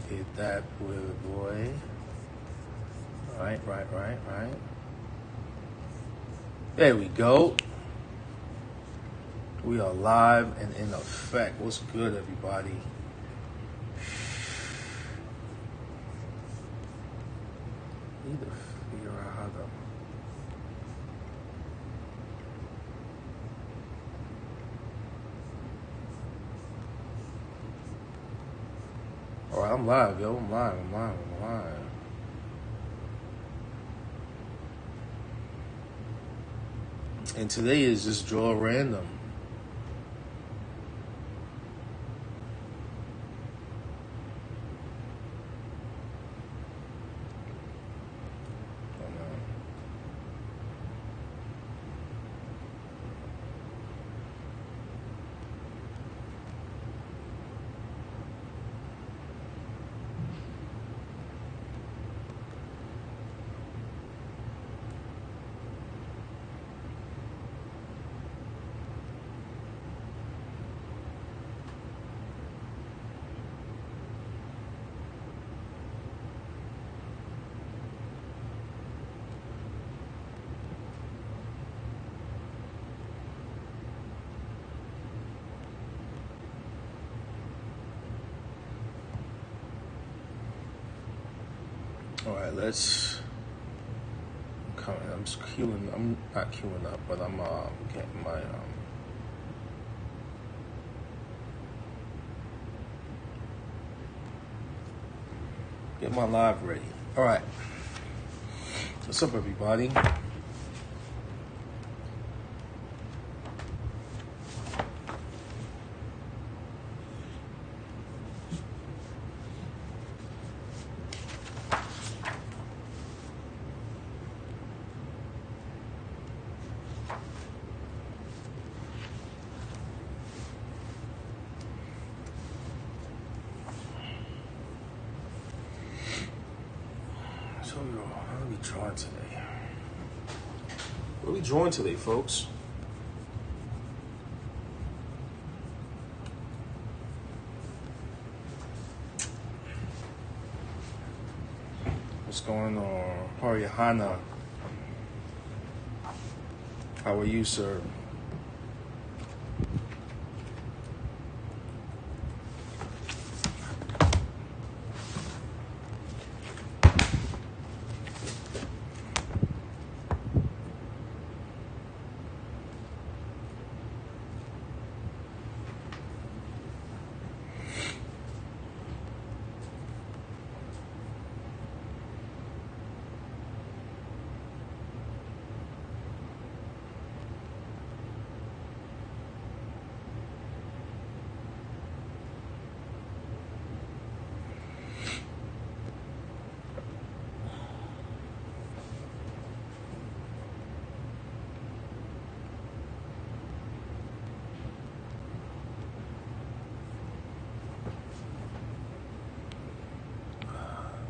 Get that boy. Right. There we go. We are live and in effect. What's good, everybody? Need to figure out how to. All right, I'm live, yo. I'm live. And today is just draw random. All right, let's. I'm just queuing. I'm not queuing up, but I'm getting my get my live ready. All right. What's up, everybody? So, how are we drawing today? What are we drawing today, folks? What's going on? Haryana. How are you, sir?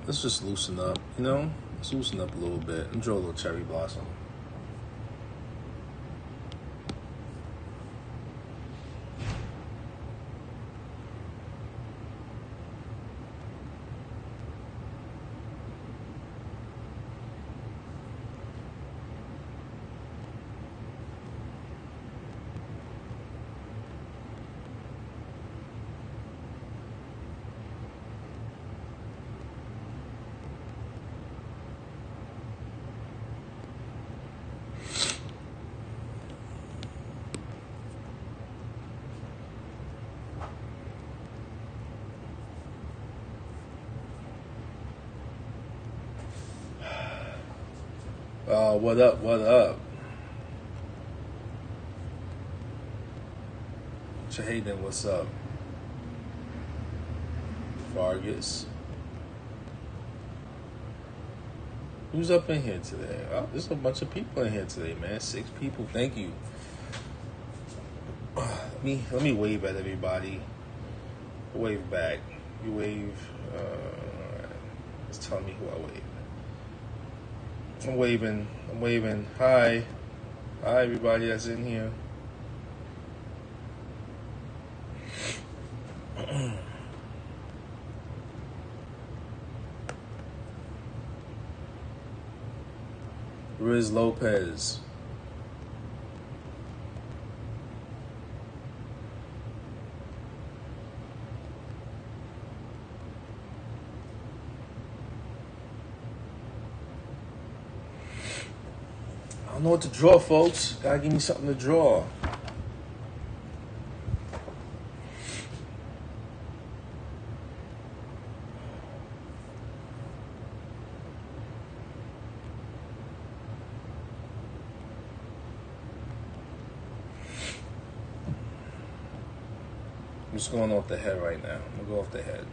Let's just loosen up, you know? Let's loosen up a little bit and draw a little cherry blossom. What up? Jaden, what's up? Vargas. Who's up in here today? Oh, there's a bunch of people in here today, man. 6 people. Thank you. Let me wave at everybody. Wave back. You wave. Just tell me who I wave. I'm waving. Hi, everybody that's in here. Riz Lopez. I don't know what to draw, folks. Gotta give me something to draw. I'm just going off the head right now. I'm gonna go off the head.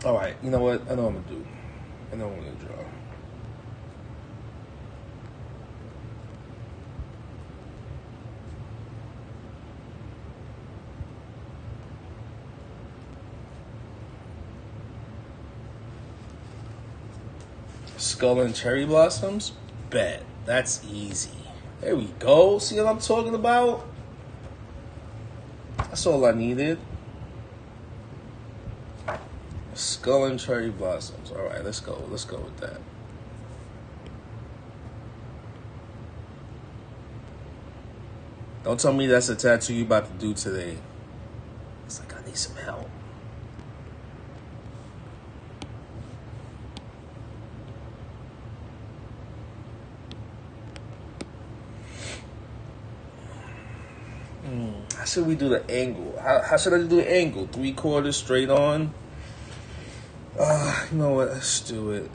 All right, you know what? I know what I'm gonna do. I know what I'm gonna draw. Skull and cherry blossoms? Bet. That's easy. There we go. See what I'm talking about? That's all I needed. Skull and cherry blossoms. All right, let's go. Let's go with that. Don't tell me that's a tattoo you about to do today. It's like, I need some help. How should we do the angle? How should I do the angle? 3/4 straight on? You know what? Let's do it.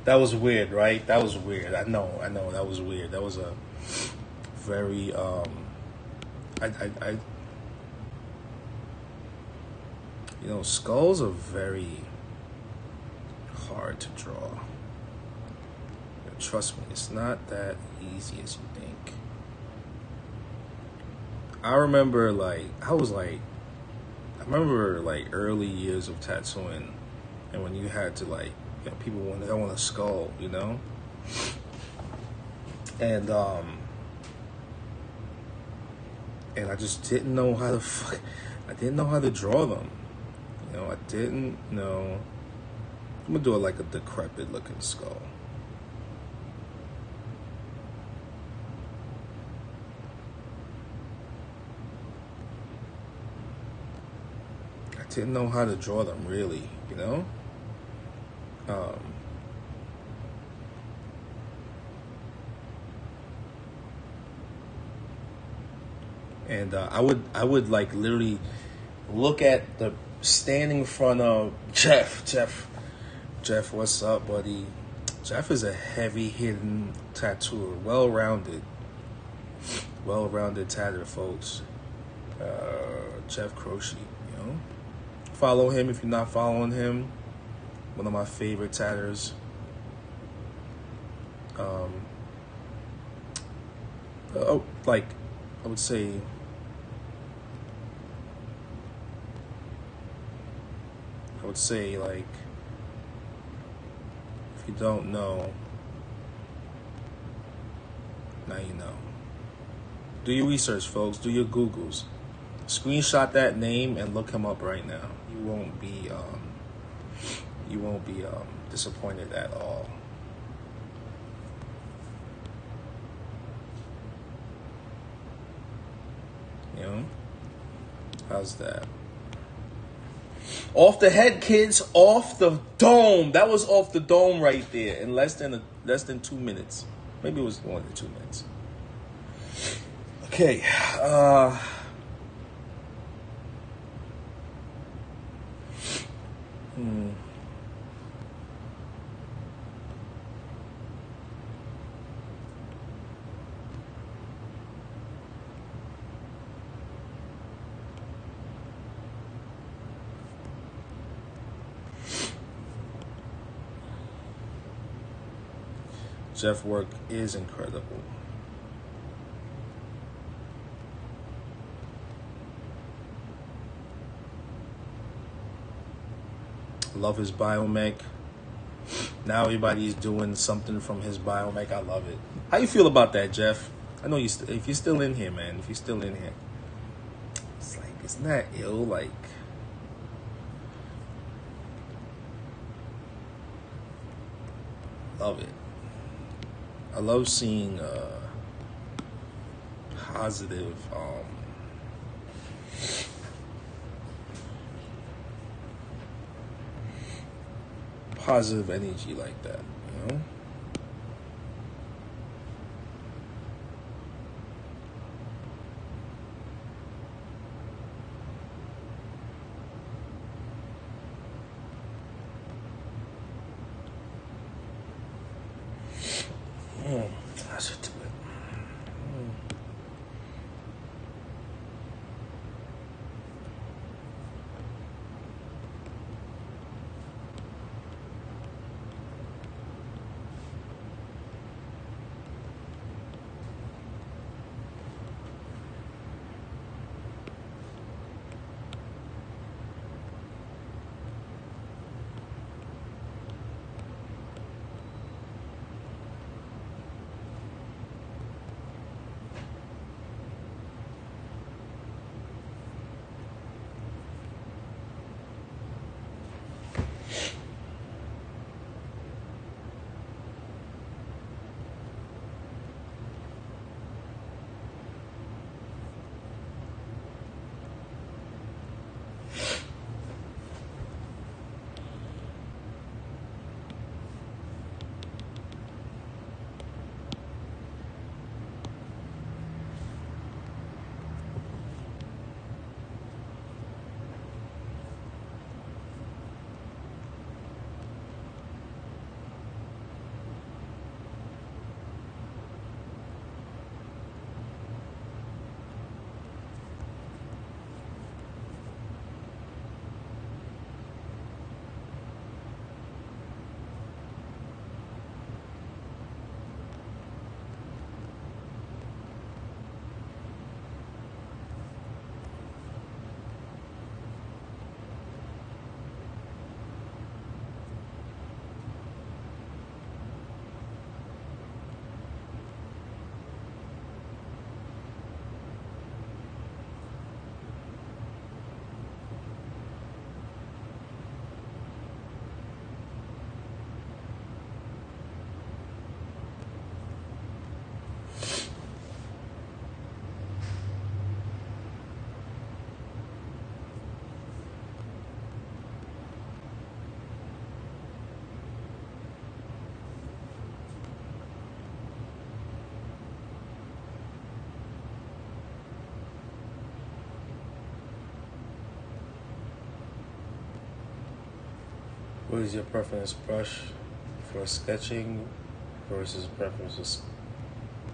That was weird, right? That was weird. I know. That was weird. That was a very, you know, skulls are very hard to draw. Trust me, it's not that easy as you think. I remember, like, I remember early years of tattooing, and when you had to, like, you know, people want a skull, you know, and I just didn't know how to I didn't know how to draw them, you know. I didn't know. I'm gonna do it like a decrepit looking skull. I didn't know how to draw them really, you know. And I would like literally look at the standing in front of Jeff, what's up, buddy? Jeff is a heavy hitting tattooer, well-rounded tatter, folks. Jeff Croce, you know. Follow him if you're not following him. One of my favorite tatters. Like, I would say, like, if you don't know, now you know. Do your research, folks. Do your Googles. Screenshot that name and look him up right now. You won't be disappointed at all. You know? How's that? Off the head, kids. Off the dome. That was off the dome right there in less than 2 minutes. Maybe it was more than 2 minutes. Okay. Jeff work is incredible. Love his biomech. Now everybody's doing something from his biomech. I love it. How you feel about that, Jeff? I know if you're still in here, man. If you're still in here, it's like, isn't that ill? Like, love it. I love seeing positive positive energy like that, you know? I should do it. What is your preference brush for sketching versus preference for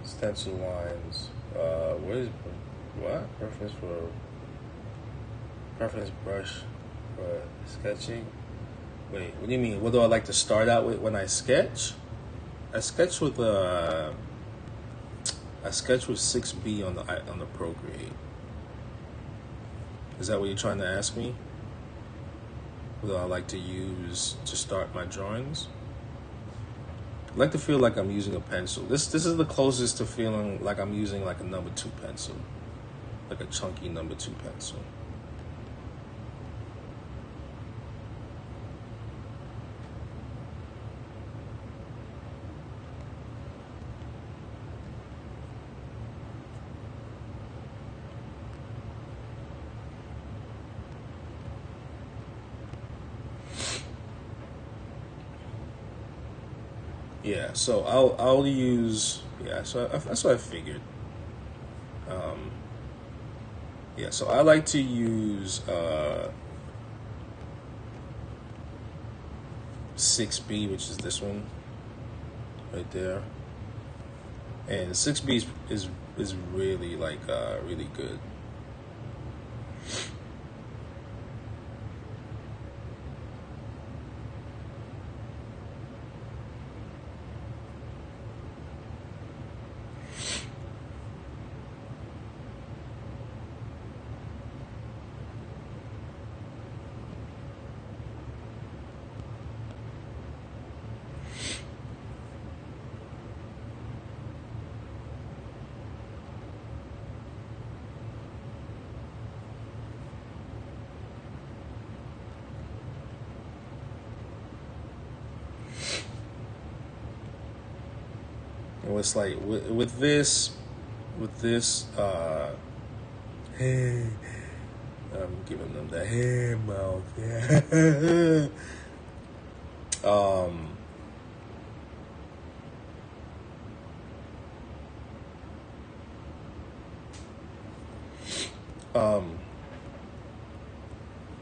stencil lines? Preference brush for sketching? Wait, what do you mean? What do I like to start out with when I sketch? I sketch with 6B on the Procreate. Is that what you're trying to ask me? What do I like to use to start my drawings? I like to feel like I'm using a pencil. This is the closest to feeling like I'm using like a number 2 pencil. like a chunky #2 pencil. Yeah, so I'll use, yeah, so that's what I figured. Yeah, so I like to use 6B, which is this one right there, and 6B is really like really good. And it's like with this, hey, I'm giving them the hand mouth. Yeah.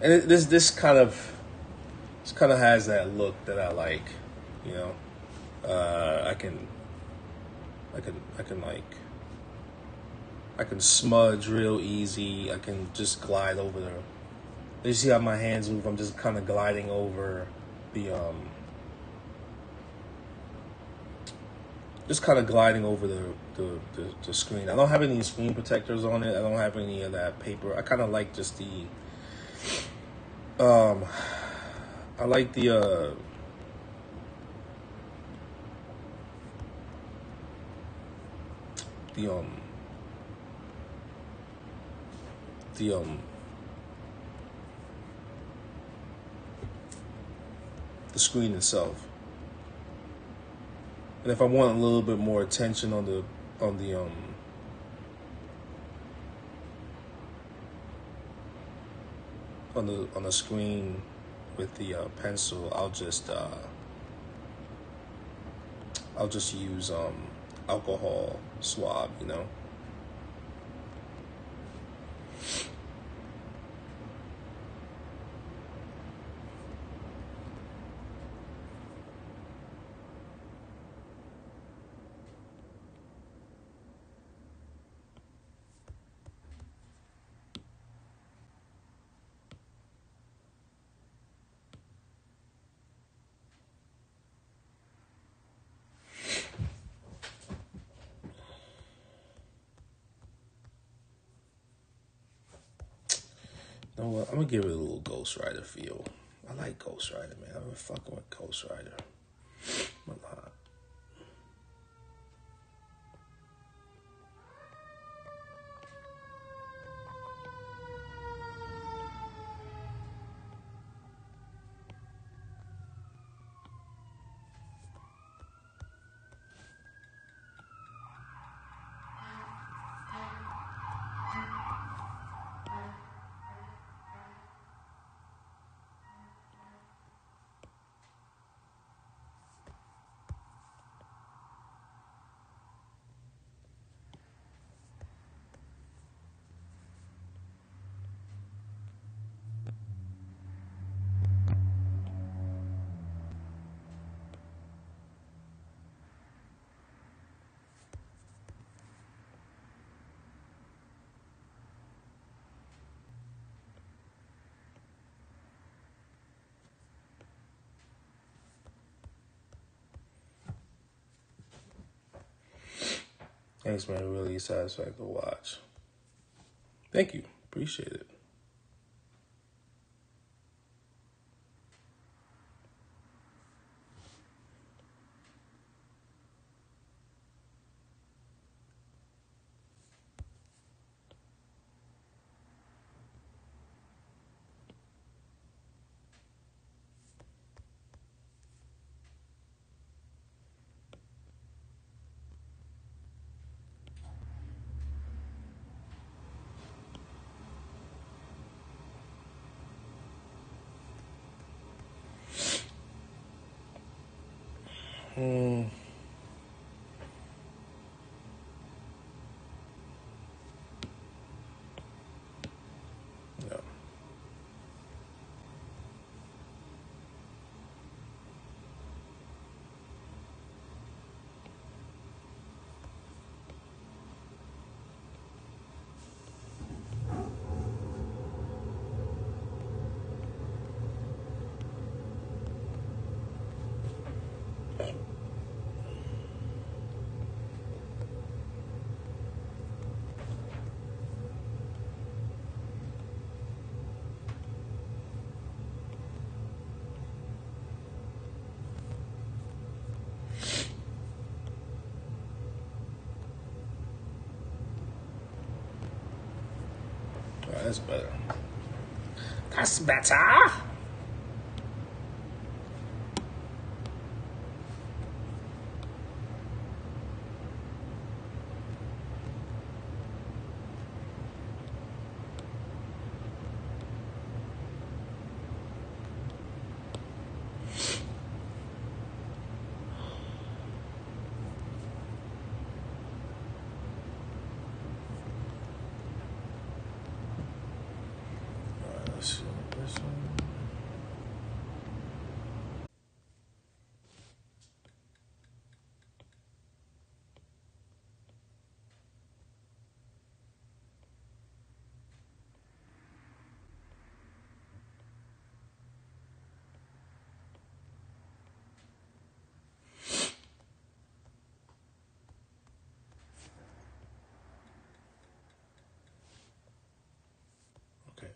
And this kind of has that look that I like, you know. I can like, I can smudge real easy. I can just glide over the. You see how my hands move? I'm just kind of gliding over the just kind of gliding over the screen. I don't have any screen protectors on it. I don't have any of that paper. I kind of like just the I like the the the the screen itself. And if I want a little bit more attention on the on the screen with the pencil, I'll just use alcohol swab, you know. You know what? I'm gonna give it a little Ghost Rider feel. I like Ghost Rider, man. I've been fucking with Ghost Rider a lot. Thanks, man. Really satisfying to watch. Thank you. Appreciate it. Mm, yeah. That's better. That's better. Let's see this one. Okay.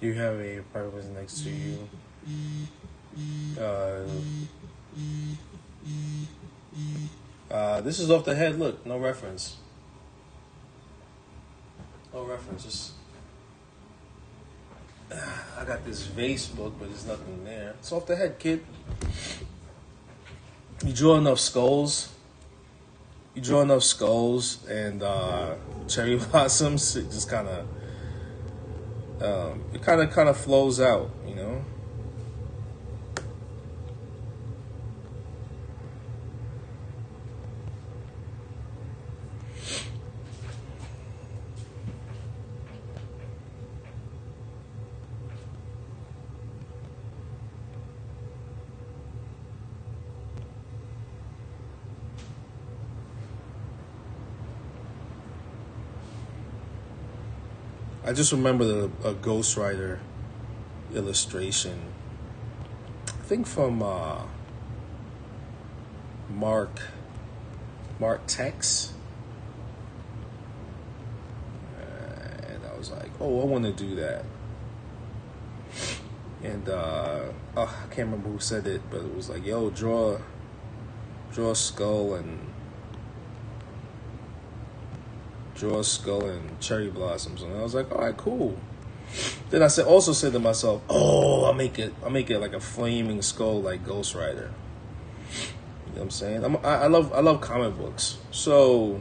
You have a private person next to you. This is off the head. Look, no reference. No reference. Just I got this vase book, but there's nothing there. It's off the head, kid. You draw enough skulls. You draw enough skulls and cherry blossoms. It just kind of, it kind of flows out, you know. I just remember a Ghost Rider illustration. I think from Mark Tex. And I was like, oh, I want to do that. And I can't remember who said it, but it was like, yo, draw a skull and cherry blossoms. And I was like, all right, cool. Then I also said to myself, oh, I'll make it like a flaming skull like Ghost Rider. You know what I'm saying? I love comic books. So,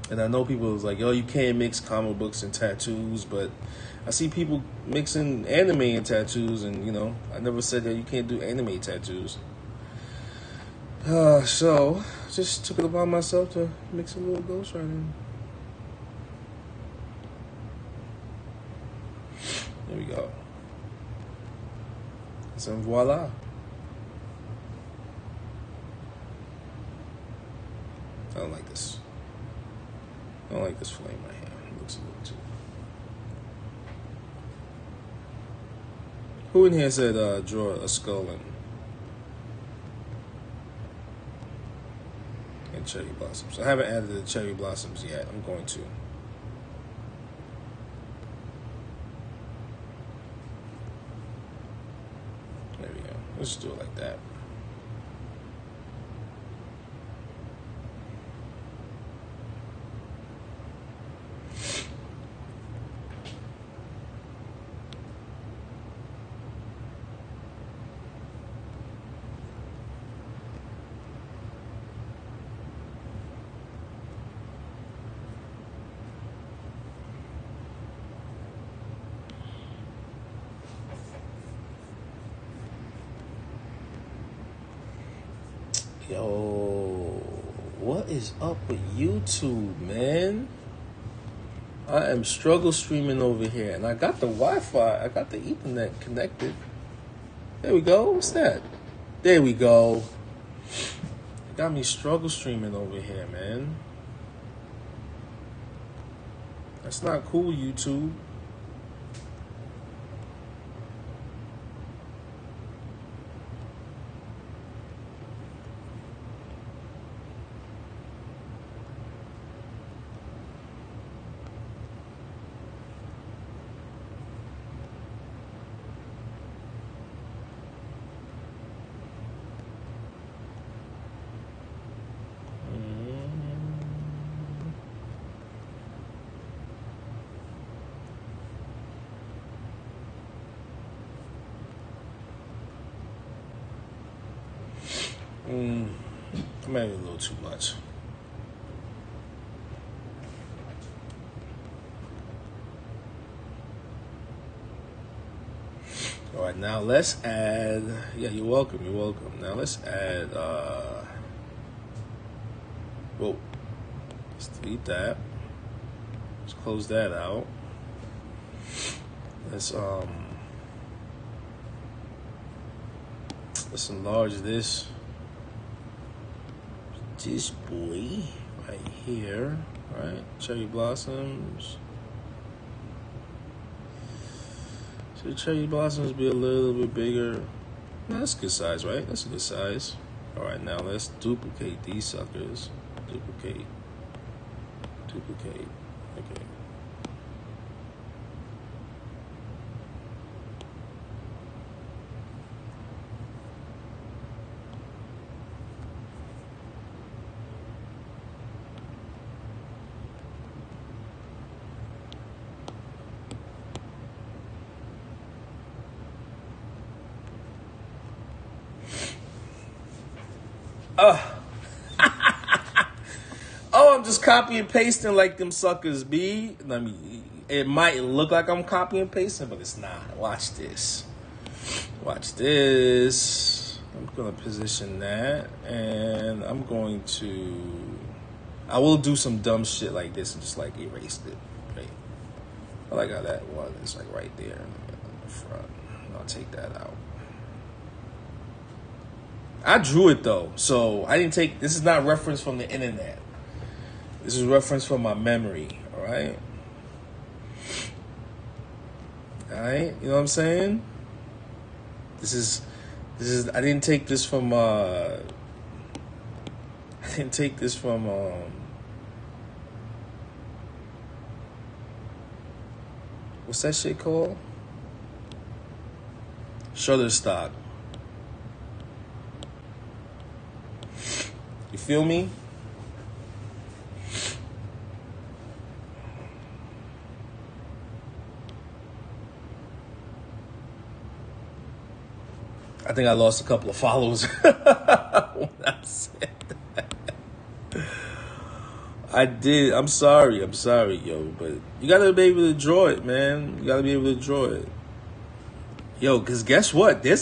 and I know people was like, yo, you can't mix comic books and tattoos, but I see people mixing anime and tattoos, and you know, I never said that you can't do anime tattoos. So just took it upon myself to mix a little Ghost Rider. There we go. So voila. I don't like this. I don't like this flame right here. It looks a little too. Who in here said draw a skull and cherry blossoms? I haven't added the cherry blossoms yet. I'm going to. There we go. Let's just do it like that. Yo, what is up with YouTube, man? I am struggle streaming over here, and I got the Wi-Fi. I got the Ethernet connected. There we go. What's that? There we go. Got me struggle streaming over here, man. That's not cool, YouTube. Maybe a little too much. All right, now let's add. Yeah, you're welcome. You're welcome. Now let's add. Whoa. Let's delete that. Let's close that out. Let's enlarge this. This boy right here, right? Cherry blossoms. Should cherry blossoms be a little bit bigger? No, that's a good size, right? That's a good size. All right, now let's duplicate these suckers. Duplicate. Okay. Oh, I'm just copy and pasting like them suckers be. I mean, it might look like I'm copy and pasting, but it's not. Watch this. Watch this. I'm going to position that, and I'm going to... I will do some dumb shit like this and just like erase it. Right? I like how that one is like right there in the front. I'll take that out. I drew it though, so I didn't take... This is not reference from the internet. This is reference from my memory, all right? right? You know what I'm saying? This is I didn't take this from what's that shit called? Shutterstock. You feel me? I think I lost a couple of followers when I said that. I did. I'm sorry, yo. But you gotta be able to draw it, man. You gotta be able to draw it. Yo, cause guess what? You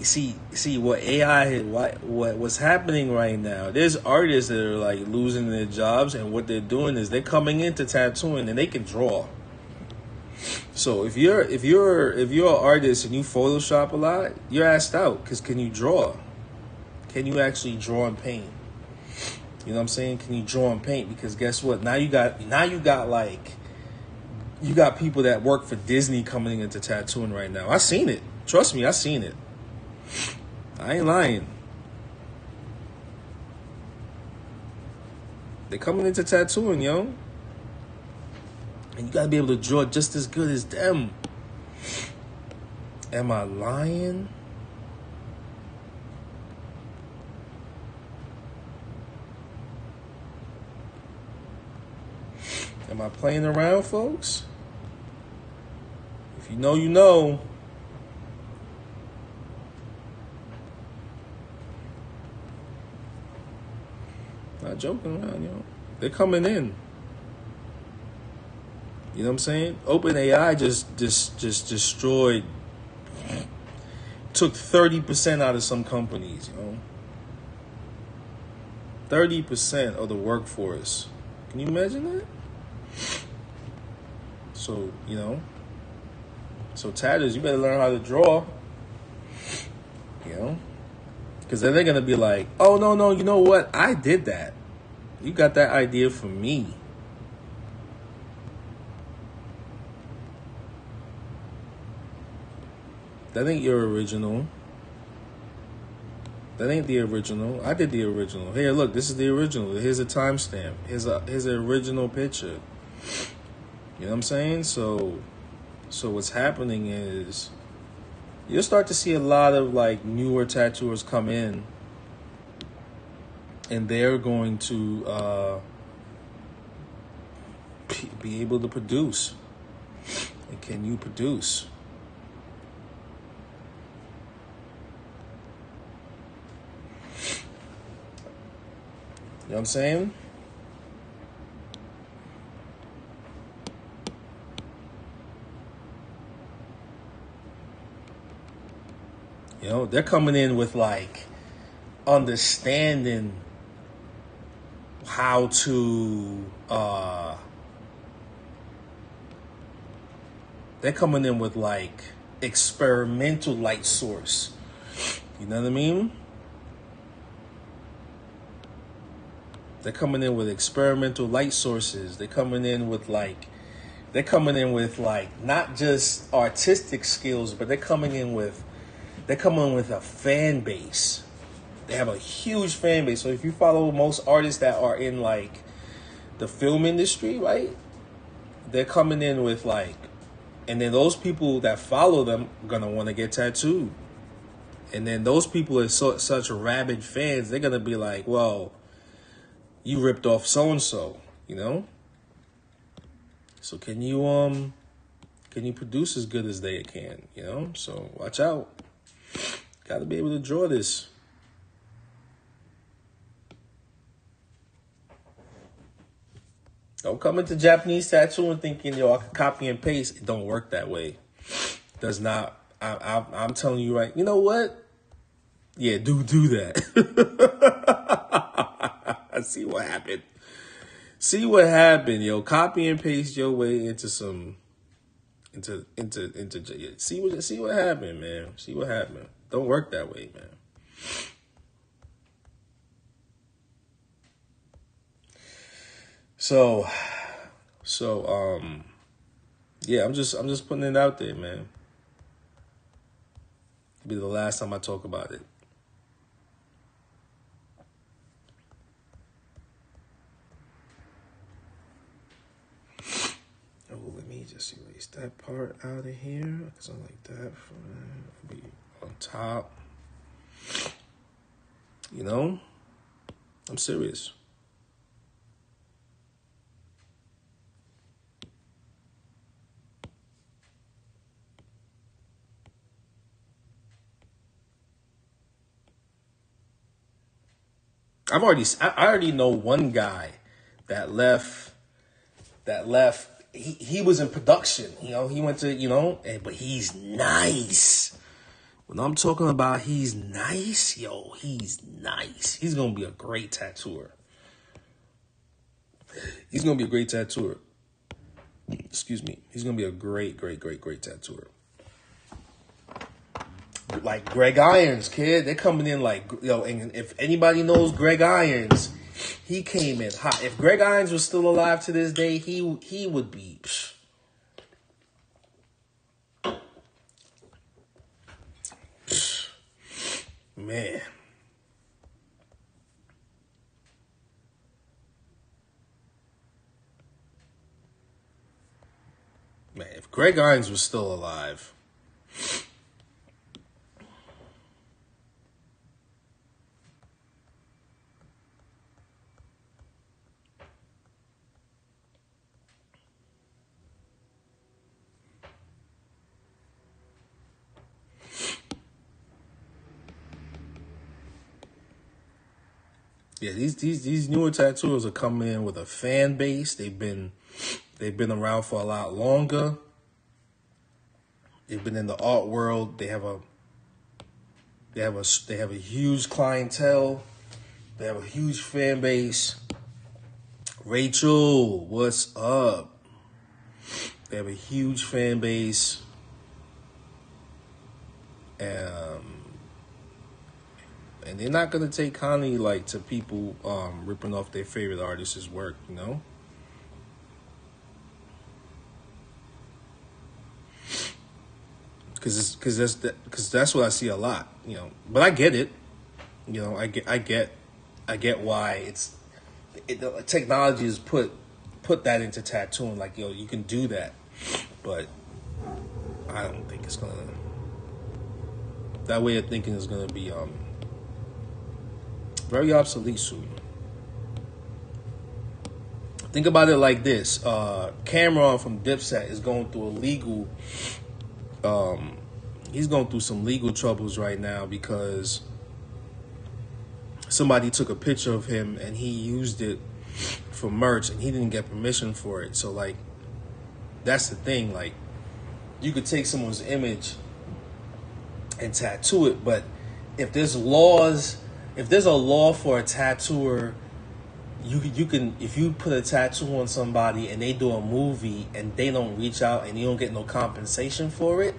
see what AI, what's happening right now. There's artists that are like losing their jobs, and what they're doing is they're coming into tattooing and they can draw. So if you're an artist and you Photoshop a lot, you're asked out. Because can you draw? Can you actually draw and paint? You know what I'm saying? Can you draw and paint? Because guess what? Now you got people that work for Disney coming into tattooing right now. I seen it. Trust me, I seen it. I ain't lying. They coming into tattooing, yo. And you gotta be able to draw just as good as them. Am I lying? Am I playing around, folks? If you know, you know. Not joking around, yo. They're coming in. You know what I'm saying? OpenAI just destroyed, took 30% out of some companies, you know? 30% of the workforce. Can you imagine that? So, you know, so tatters, you better learn how to draw, you know? Because then they're going to be like, oh, no, you know what? I did that. You got that idea from me. That ain't your original. That ain't the original. I did the original. Here, look, this is the original. Here's a timestamp. Here's an original picture. You know what I'm saying? So what's happening is you'll start to see a lot of like newer tattooers come in, and they're going to be able to produce. And can you produce? You know what I'm saying? You know, they're coming in with like understanding how to they're coming in with like experimental light source. You know what I mean? They're coming in with experimental light sources. They're coming in with like not just artistic skills, but they're coming in with a fan base. They have a huge fan base. So if you follow most artists that are in like the film industry, right? They're coming in with like, and then those people that follow them are gonna want to get tattooed. And then those people are such rabid fans, they're gonna be like, well, you ripped off so and so, you know? So can you produce as good as they can, you know? So watch out. Gotta be able to draw this. Don't come into Japanese tattooing thinking, yo, I can copy and paste. It don't work that way. It does not. I'm telling you right. You know what? Yeah, do that. See what happened. See what happened, yo. Copy and paste your way into some, into. See what happened, man. See what happened. Don't work that way, man. So, Yeah, I'm just putting it out there, man. It'll be the last time I talk about it. Oh, let me just erase that part out of here, because I like that for be on top. You know, I'm serious. I already know one guy that left. He was in production. You know, he went to, but he's nice. When I'm talking about he's nice, yo, he's nice. He's gonna be a great tattooer. He's gonna be a great tattooer. Excuse me. He's gonna be a great tattooer. Like Greg Irons, kid. They're coming in like, and if anybody knows Greg Irons, he came in hot. If Greg Irons was still alive to this day, he would be. Man. Man, if Greg Irons was still alive. Yeah, these newer tattooers are coming in with a fan base. They've been around for a lot longer. They've been in the art world. They have a huge clientele. They have a huge fan base. Rachel, what's up? They have a huge fan base. And they're not gonna take kindly like to people ripping off their favorite artist's work, you know? Because that's what I see a lot, you know. But I get it, you know. I get why the technology has put that into tattooing. Like, you can do that, but I don't think it's gonna. That way of thinking is gonna be very obsolete soon. Think about it like this: Cameron from Dipset is going through a legal. He's going through some legal troubles right now because somebody took a picture of him and he used it for merch and he didn't get permission for it. So, like, that's the thing. Like, you could take someone's image and tattoo it, but if there's a law for a tattooer, you can, if you put a tattoo on somebody and they do a movie and they don't reach out and you don't get no compensation for it,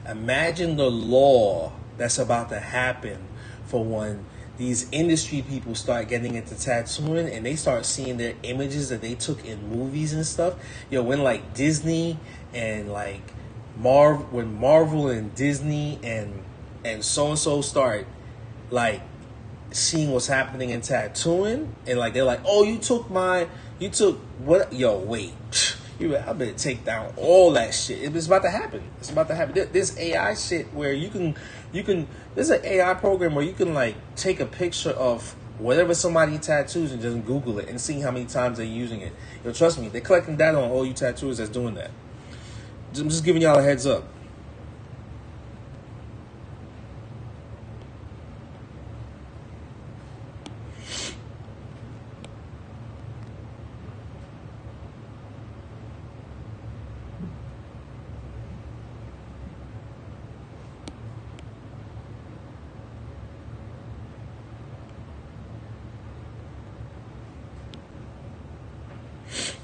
imagine the law that's about to happen for when these industry people start getting into tattooing and they start seeing their images that they took in movies and stuff. When like Disney and like when Marvel and Disney and so start like seeing what's happening in tattooing, and like they're like, oh, you took what? Yo, wait, I better take down all that shit. It's about to happen. It's about to happen. There's AI shit where you can. There's an AI program where you can like take a picture of whatever somebody tattoos and just Google it and see how many times they're using it. Trust me, they're collecting data on all you tattooers that's doing that. I'm just giving y'all a heads up.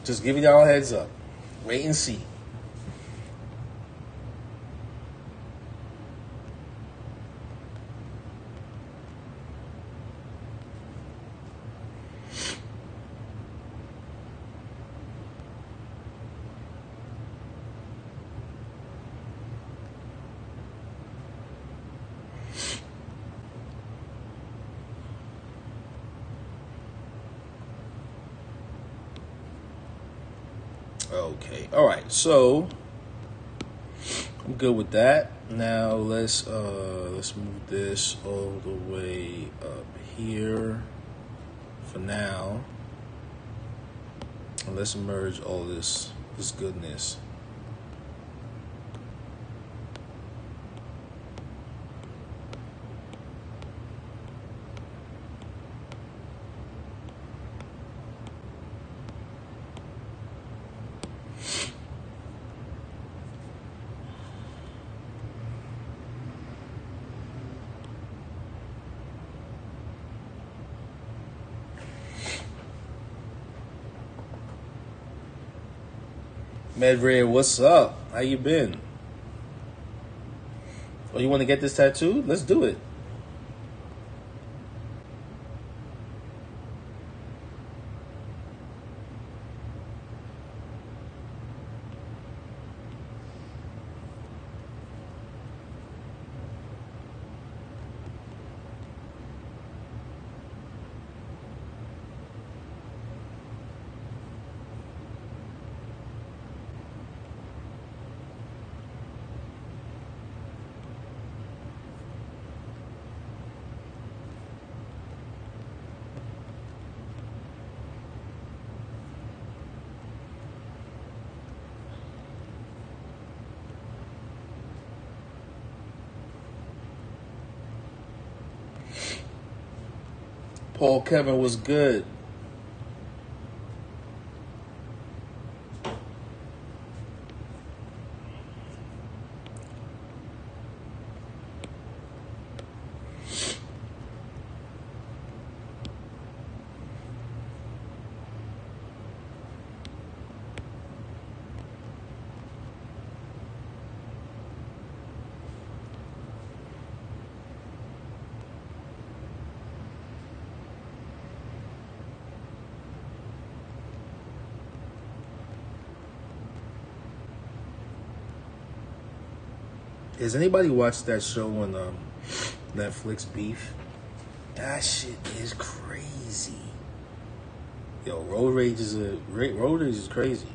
Just giving y'all a heads up. Wait and see. Okay. All right. So I'm good with that. Now let's move this all the way up here for now. And let's merge all this goodness. Medray, what's up? How you been? Oh, you want to get this tattoo? Let's do it. Paul Kevin was good. Has anybody watched that show on Netflix, Beef? That shit is crazy. Yo, road rage is crazy.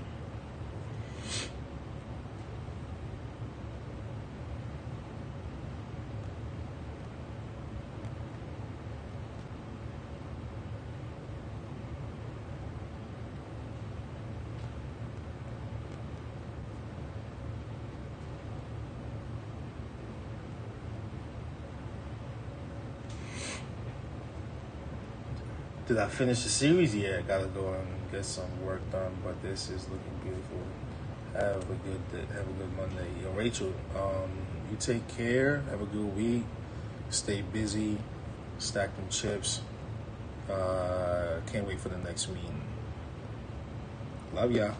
Did I finish the series? Yeah, I gotta go and get some work done, but this is looking beautiful. Have a good day, have a good Monday. Yo, Rachel, you take care, have a good week, stay busy, stack them chips. Can't wait for the next meeting. Love ya.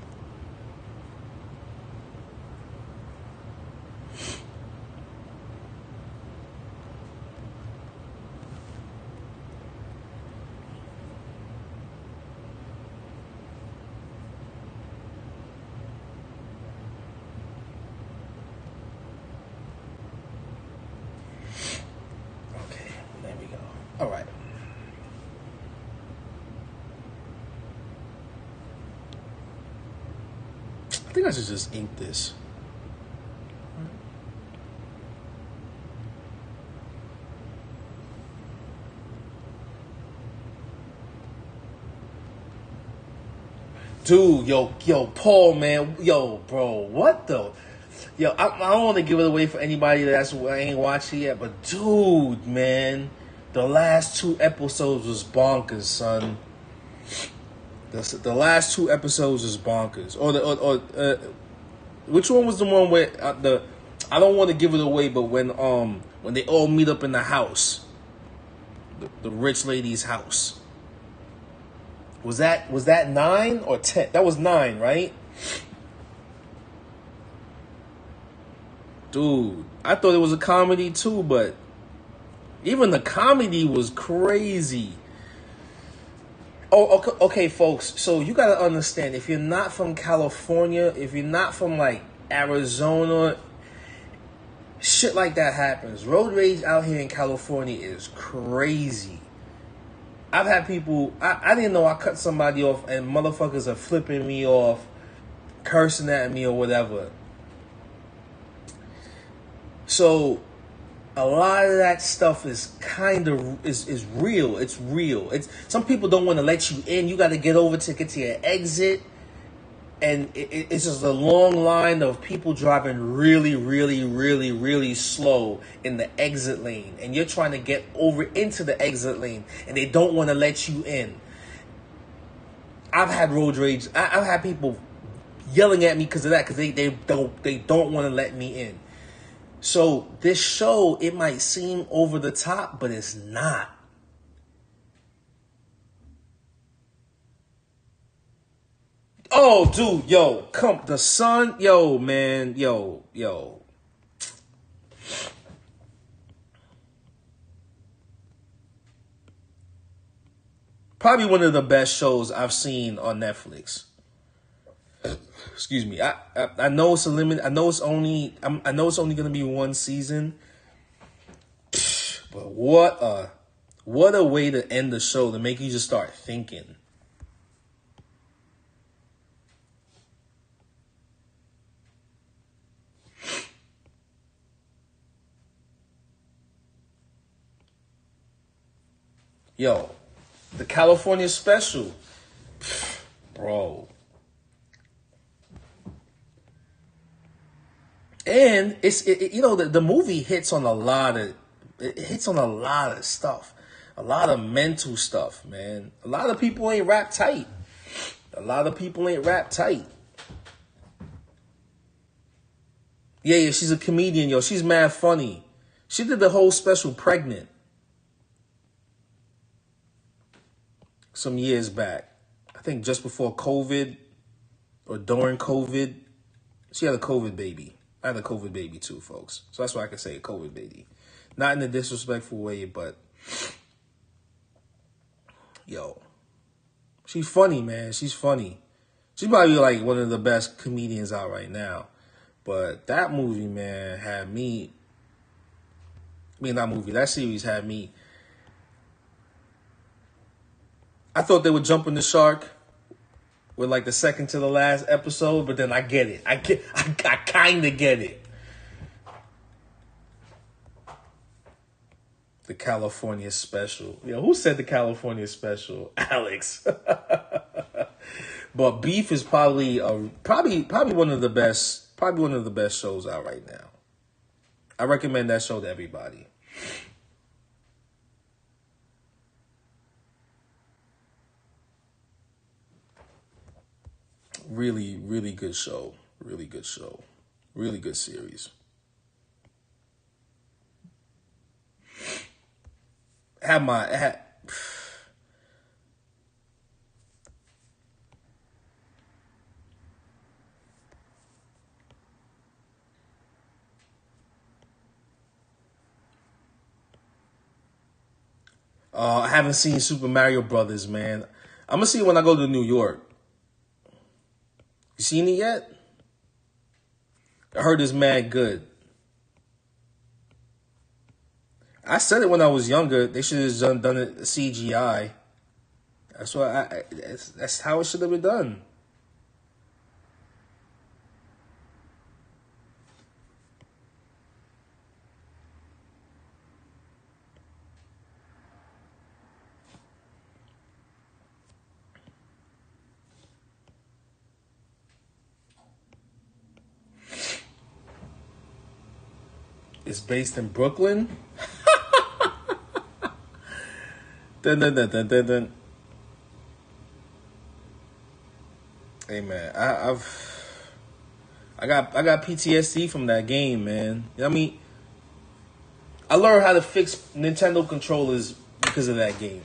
All right. I think I should just ink this. Dude, yo, Paul, man, yo, bro, what the? Yo, I don't want to give it away for anybody that ain't watched it yet, but dude, man. The last 2 episodes was bonkers, son. The last 2 episodes was bonkers. Which one was the one where I don't want to give it away, but when they all meet up in the house, the rich lady's house. Was that 9 or 10? That was 9, right? Dude, I thought it was a comedy too, but even the comedy was crazy. Oh, okay, folks. So you got to understand, if you're not from California, if you're not from like Arizona, shit like that happens. Road rage out here in California is crazy. I've had people, I didn't know I cut somebody off and motherfuckers are flipping me off cursing at me or whatever. So a lot of that stuff is kind of is real. It's real. It's some people don't want to let you in. You got to get over to get to your exit, and it's just a long line of people driving really, really, really, really slow in the exit lane, and you're trying to get over into the exit lane, and they don't want to let you in. I've had road rage. I've had people yelling at me because of that, because they don't want to let me in. So this show, it might seem over the top, but it's not. Oh, dude, yo, come, the sun, yo, man, yo. Probably one of the best shows I've seen on Netflix. Excuse me. I know it's a limit. I know it's only gonna be one season. But what a way to end the show, to make you just start thinking. Yo, the California special, bro. And the movie hits on a lot of stuff, a lot of mental stuff, man. A lot of people ain't rap tight. Yeah, she's a comedian, yo. She's mad funny. She did the whole special pregnant some years back. I think just before COVID or during COVID. She had a COVID baby. I had a COVID baby too, folks. So that's why I can say a COVID baby. Not in a disrespectful way, but yo, she's funny, man. She's funny. She's probably like one of the best comedians out right now. But that movie, man, had me. That series had me. I thought they were jumping the shark with like the second to the last episode, but then I get it. I kind of get it. The California special. Yo, who said the California special? Alex. But Beef is probably one of the best shows out right now. I recommend that show to everybody. Really, really good show. Really good show. Really good series. I haven't seen Super Mario Brothers, man. I'm gonna see it when I go to New York. You seen it yet? I heard it's mad good. I said it when I was younger. They should have done it CGI. That's how it should have been done. It's based in Brooklyn. Dun, dun, dun, dun, dun, dun. Hey man, I got PTSD from that game, man. You know what I mean? I learned how to fix Nintendo controllers because of that game.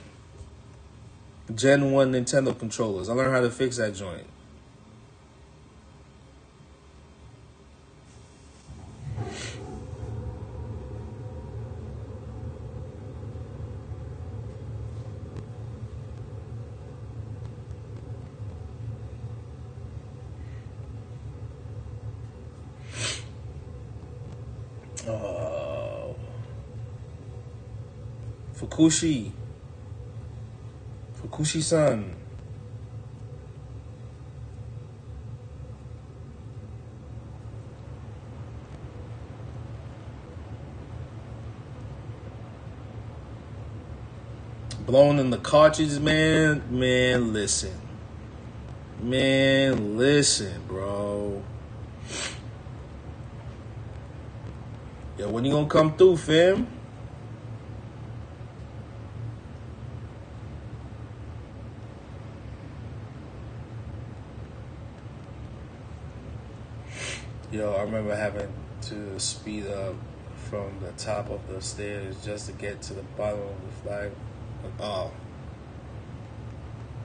Gen 1 Nintendo controllers. I learned how to fix that joint. Fukushi-san. Blowing in the cartridge, man. Man, listen. Man, listen, bro. Yo, when you gonna come through, fam? Yo, I remember having to speed up from the top of the stairs just to get to the bottom of the flag.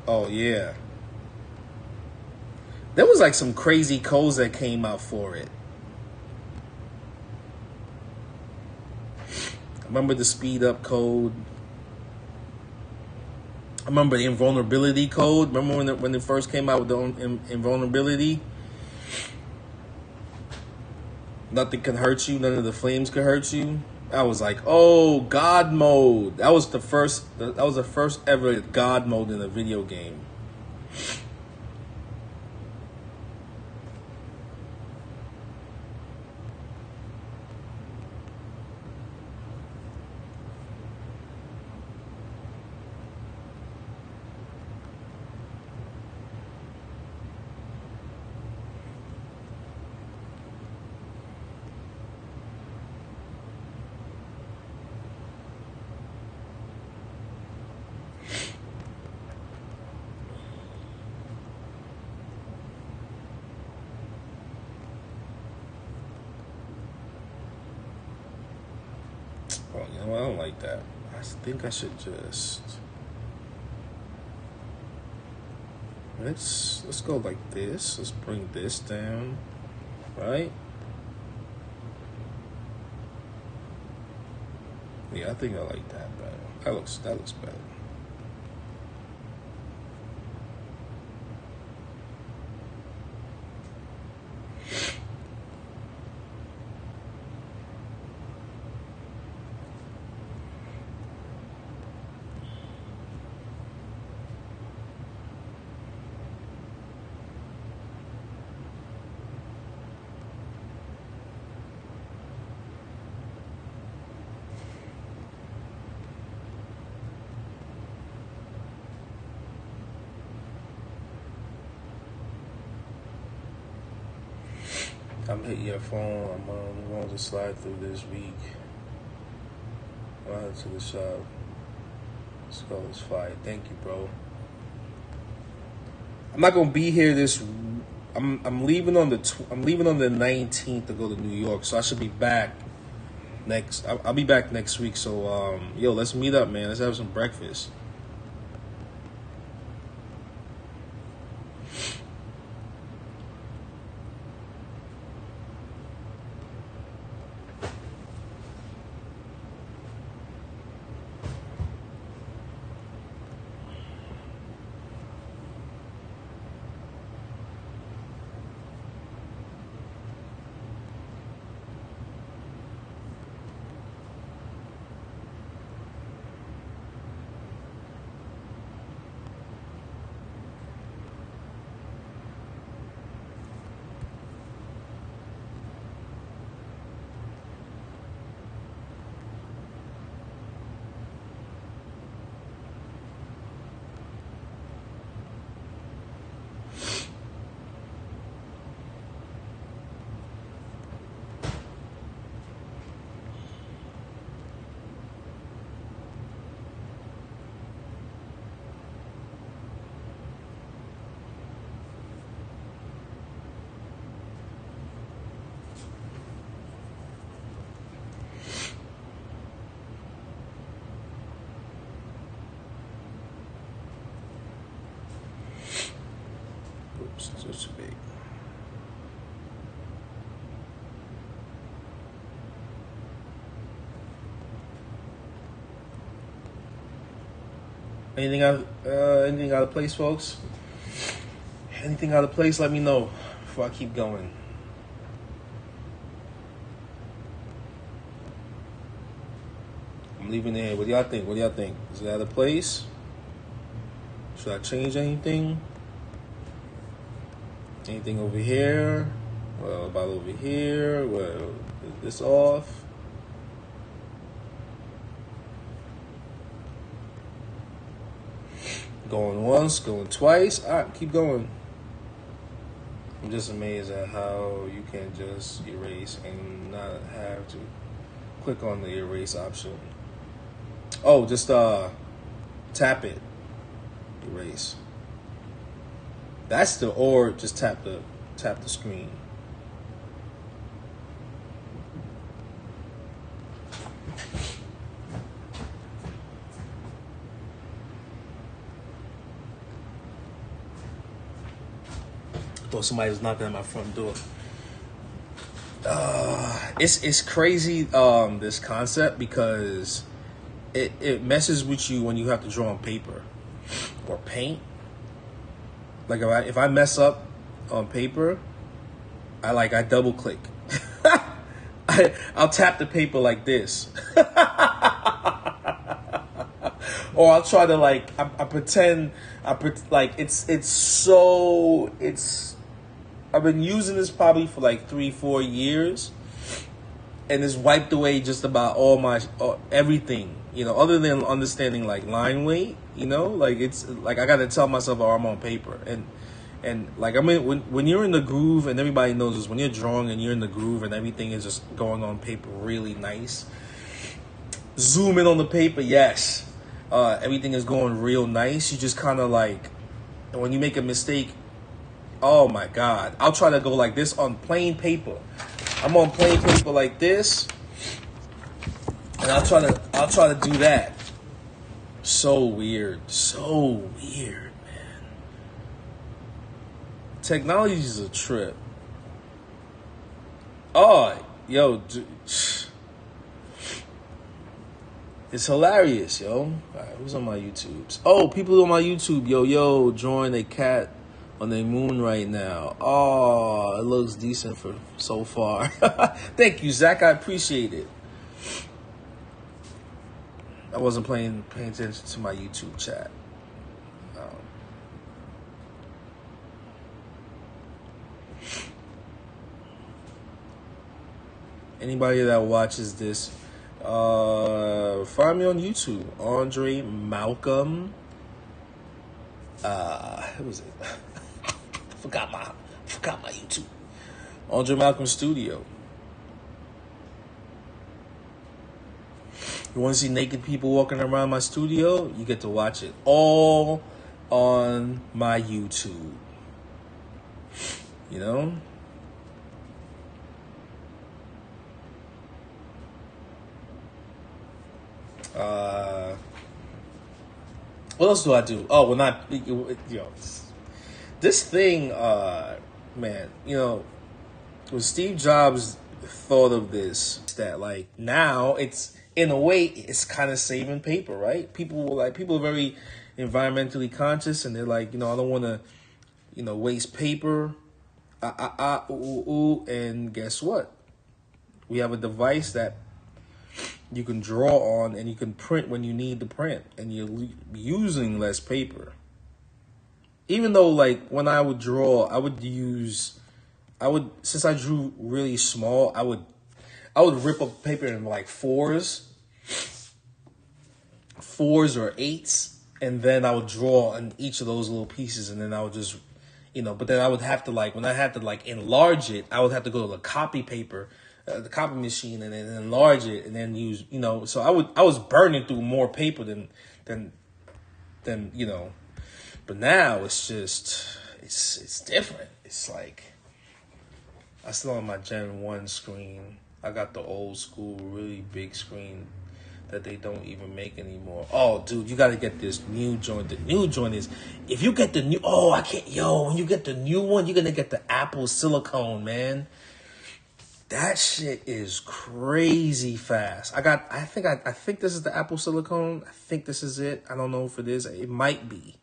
Oh yeah. There was like some crazy codes that came out for it. I remember the speed up code. I remember the invulnerability code. Remember when it first came out with the invulnerability? Nothing can hurt you. None of the flames can hurt you. I was like, oh, God mode. That was the first ever God mode in a video game. Oh, you know what? I don't like that. I think I should just let's go like this. Let's bring this down, right? Yeah, I think I like that better. That looks better. I'm hitting your phone. I'm going to slide through this week. I'll head to the shop. Let's go. It's fire. Thank you, bro. I'm not gonna be here this. I'm leaving on the 19th to go to New York, so I should be back next. I'll be back next week. So yo, let's meet up, man. Let's have some breakfast. Oops, it's too big. Anything out of place, folks? Anything out of place? Let me know before I keep going. I'm leaving it here. What do y'all think? What do y'all think? Is it out of place? Should I change anything? Anything over here? Well, about over here? Well, is this off? Going once, going twice. All right, keep going. I'm just amazed at how you can just erase and not have to click on the erase option. Oh, just tap it, erase. That's the, or just tap the screen. I thought somebody was knocking at my front door. It's crazy, this concept, because it messes with you when you have to draw on paper or paint. Like if I mess up on paper, I double click. I'll tap the paper like this. Or I'll try to I pretend I've been using this probably for like 3-4 years, and it's wiped away just about all my everything, other than understanding like line weight, like it's like I gotta tell myself, oh, I'm on paper, and like, I mean, when you're in the groove, and everybody knows this, when you're drawing and you're in the groove and everything is just going on paper really nice, zoom in on the paper, yes, everything is going real nice. You just kind of like, and when you make a mistake, oh my God, I'll try to go like this on plain paper. I'm on plain paper like this, and I'll try to do that. So weird, man. Technology is a trip. Oh, yo, it's hilarious, yo. All right, who's on my YouTubes? Oh, people on my YouTube, yo, join a cat on the moon right now. Oh, it looks decent for so far. Thank you, Zach. I appreciate it. I wasn't paying attention to my YouTube chat. Anybody that watches this, find me on YouTube, Andre Malcolm. Who was it? forgot my YouTube. Andre Malcolm Studio. You want to see naked people walking around my studio? You get to watch it all on my YouTube. What else do I do? Oh, well, not, this thing, man, when Steve Jobs thought of this, that like now it's, in a way, it's kind of saving paper, right? People are very environmentally conscious, and they're like, I don't want to, waste paper. And guess what? We have a device that you can draw on, and you can print when you need to print, and you're using less paper. Even though, like, when I would draw, since I drew really small, I would rip up paper in like fours or eights, and then I would draw on each of those little pieces, and then I would just, but then I would have to, like, when I had to like enlarge it, I would have to go to the copy machine, and then enlarge it, and then use, so I was burning through more paper than, but now it's just, it's different. It's like, I still on my Gen 1 screen. I got the old school, really big screen that they don't even make anymore. Oh, dude, you got to get this new joint. The new joint is, if you get the new, when you get the new one, you're going to get the Apple silicone, man. That shit is crazy fast. I think this is the Apple silicone. I think this is it. I don't know if it is. It might be.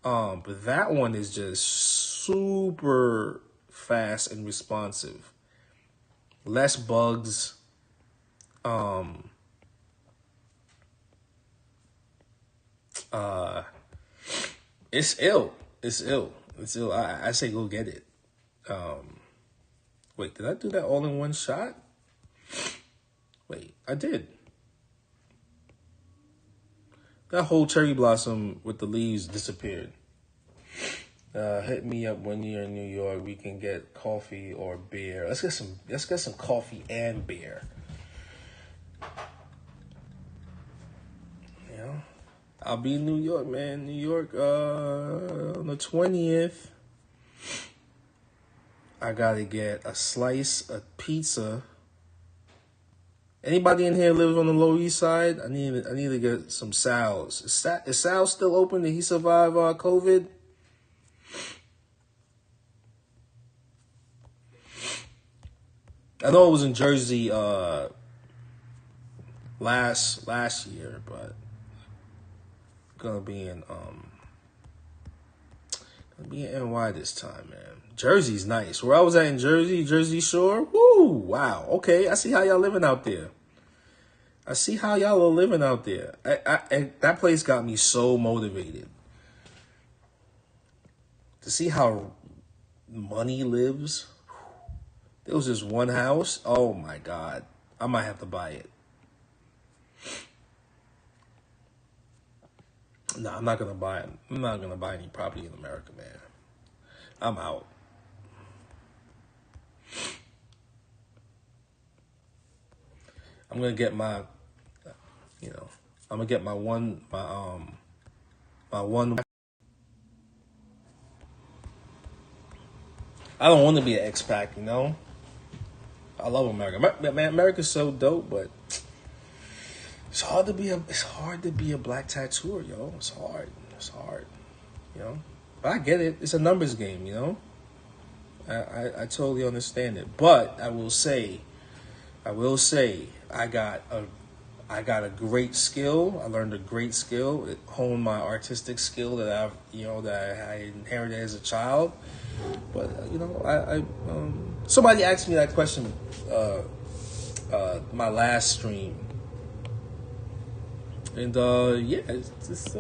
But that one is just super fast and responsive. Less bugs. It's ill. I say go get it. Wait, did I do that all in one shot? Wait, I did. That whole cherry blossom with the leaves disappeared. Hit me up when you're in New York. We can get coffee or beer. Let's get some coffee and beer. You know, I'll be in New York, man. New York, on the 20th. I gotta get a slice of pizza. Anybody in here lives on the Lower East Side? I need to get some Sal's. Is Sal's still open? Did he survive COVID? I know it was in Jersey last year, but gonna be in NY this time, man. Jersey's nice. Where I was at in Jersey Shore. Woo! Wow. Okay, I see how y'all living out there. I see how y'all are living out there. And that place got me so motivated to see how money lives. There was just one house. Oh my God. I might have to buy it. No, I'm not gonna buy it. I'm not gonna buy any property in America, man. I'm out. I'm gonna get my one. I don't want to be an expat, you know. I love America. Man, America's so dope, but it's hard to be a black tattooer, yo. It's hard, you know. But I get it. It's a numbers game, you know. I totally understand it. But I will say, I got a great skill. I learned a great skill. It honed my artistic skill that I inherited as a child. But somebody asked me that question my last stream, and it's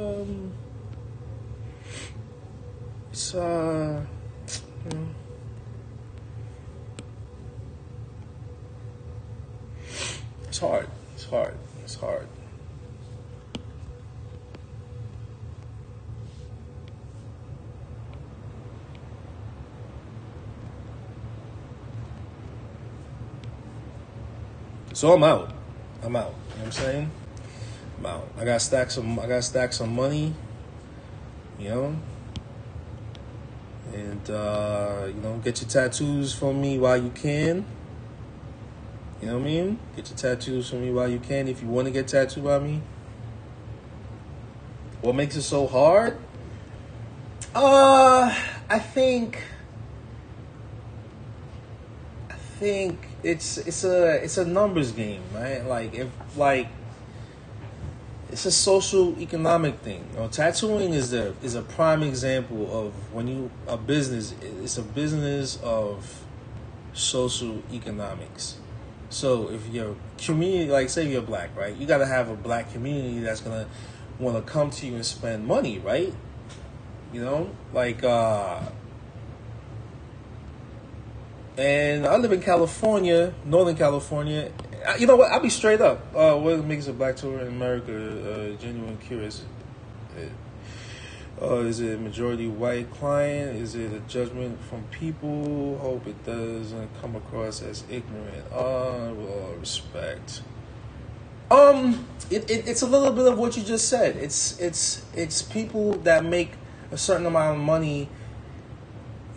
hard. It's hard. So I'm out. You know what I'm saying? I'm out. I got stacks some money, you know. And get your tattoos from me while you can. You know what I mean? Get your tattoos from me while you can if you want to get tattooed by me. What makes it so hard? I think it's a numbers game, right? It's a social economic thing. Tattooing is a prime example of it's a business of social economics. So if your community, like say you're black, right? You got to have a black community that's going to want to come to you and spend money, right? And I live in California, Northern California. You know what? I'll be straight up. What makes a black tour in America genuine curious? Is it a majority white client? Is it a judgment from people? Hope it doesn't come across as ignorant. With all respect. It's a little bit of what you just said. It's people that make a certain amount of money.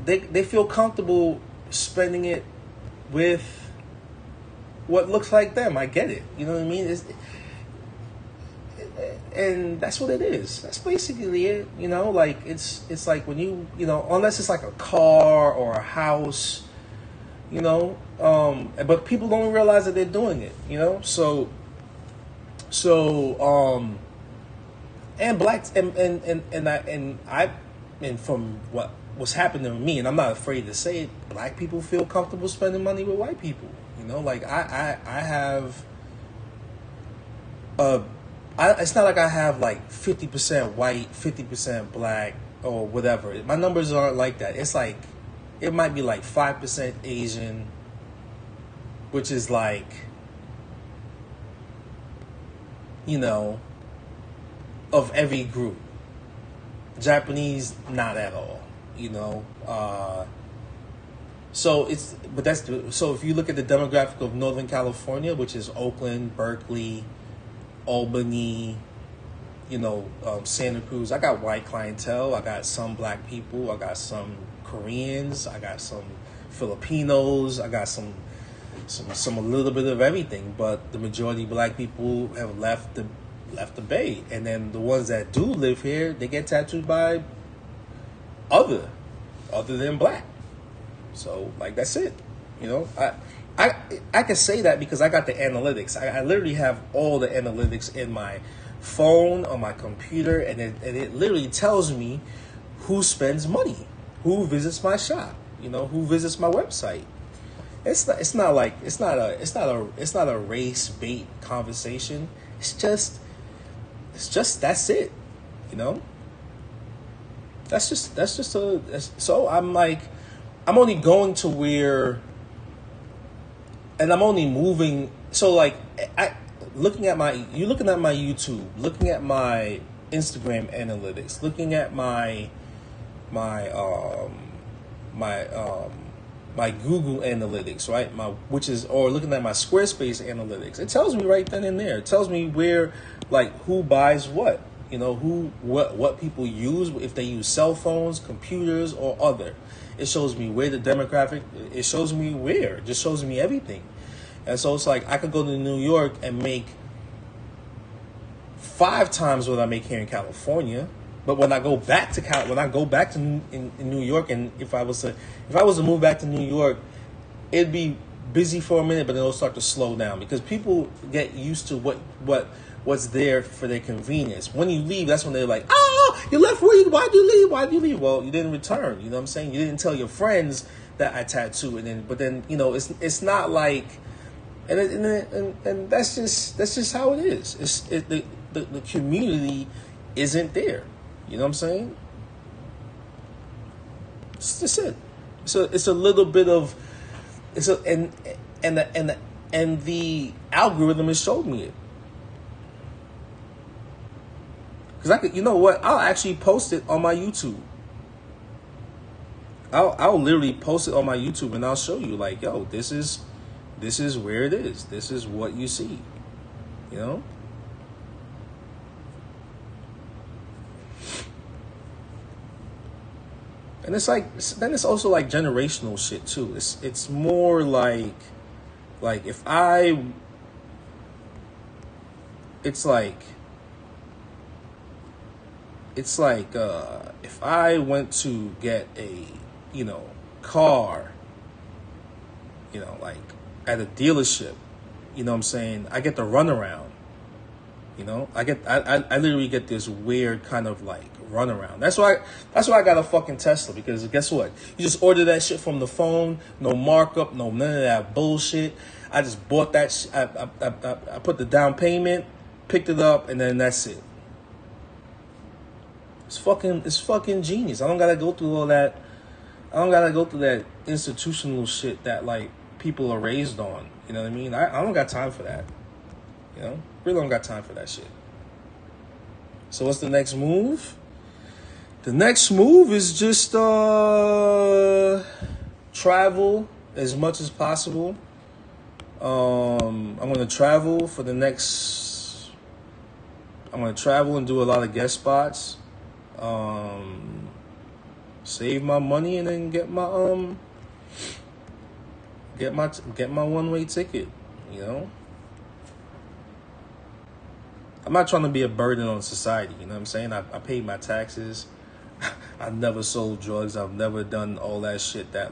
They feel comfortable spending it with what looks like them. I get it. You know what I mean? And that's what it is. That's basically it. It's like when unless it's like a car or a house, but people don't realize that they're doing it, and blacks and from what's happening to me, and I'm not afraid to say it, black people feel comfortable spending money with white people. I have it's not like I have like 50% white, 50% black, or whatever. My numbers aren't like that. It's like, it might be like 5% Asian, which is like, of every group. Japanese, not at all. So if you look at the demographic of Northern California, which is Oakland, Berkeley, Albany, Santa Cruz, I got white clientele. I got some black people. I got some Koreans. I got some Filipinos. I got some a little bit of everything. But the majority of black people have left the Bay, and then the ones that do live here, they get tattooed by other than black. So that's it. I can say that because I got the analytics. I literally have all the analytics in my phone, on my computer, and it literally tells me who spends money, who visits my shop, who visits my website. It's not a race bait conversation. It's just that's it, so I'm only going to where, and I'm only moving. So looking at my YouTube, looking at my Instagram analytics, looking at my Google analytiks, right? Or looking at my Squarespace analytics. It tells me right then and there. It tells me where, who buys what, what people use, if they use cell phones, computers, or other. It shows me where the demographic. It shows me where. It just shows me everything. And so it's I could go to New York and make 5 times what I make here in California. But when I go back to in New York, and if I was to move back to New York, it'd be busy for a minute, but then it'll start to slow down because people get used to what's there for their convenience. When you leave, that's when they're like, "Oh, you left. Why'd you leave? Why'd you leave?" Well, you didn't return. You know what I'm saying? You didn't tell your friends that I tattoo, but then it's not like, and that's just how it is. The community isn't there. You know what I'm saying? It's just it. It's a little bit of and the algorithm has showed me it. Because I'll actually post it on my YouTube. I'll literally post it on my YouTube and I'll show you yo, this is where it is. This is what you see. And then it's also generational shit too. It's more if I, if I went to get a car, at a dealership, what I'm saying, I get the runaround. I literally get this weird kind of runaround. That's why I got a fucking Tesla, because guess what? You just order that shit from the phone, no markup, none of that bullshit. I just bought that I put the down payment, picked it up, and then that's it. It's fucking genius. I don't gotta go through all that. I don't gotta go through that institutional shit that people are raised on. You know what I mean? I don't got time for that. Really don't got time for that shit. So what's the next move? The next move is just travel as much as possible. I'm gonna travel and do a lot of guest spots. Save my money and then get my one-way ticket. I'm not trying to be a burden on society. You know what I'm saying? I paid my taxes. I've never sold drugs. I've never done all that shit that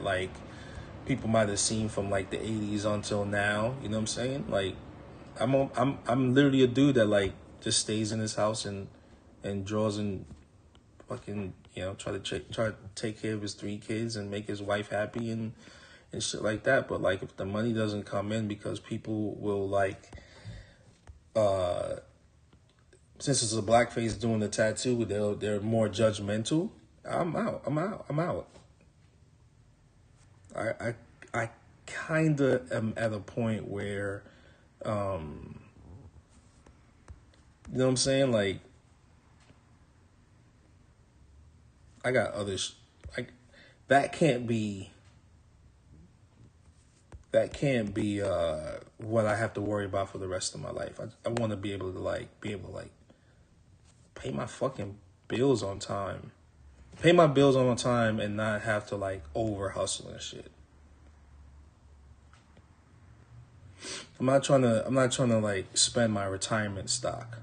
people might have seen from the 80s until now. You know what I'm saying? I'm literally a dude that just stays in his house and draws and fucking try to take care of his 3 kids and make his wife happy and shit like that. But if the money doesn't come in because people will since it's a blackface doing the tattoo, they're more judgmental. I'm out. I kind of am at a point where, you know what I'm saying? I got other like that can't be what I have to worry about for the rest of my life. I want to be able to pay my fucking bills on time. Pay my bills on time and not have to like over hustle and shit. I'm not trying to like spend my retirement stock.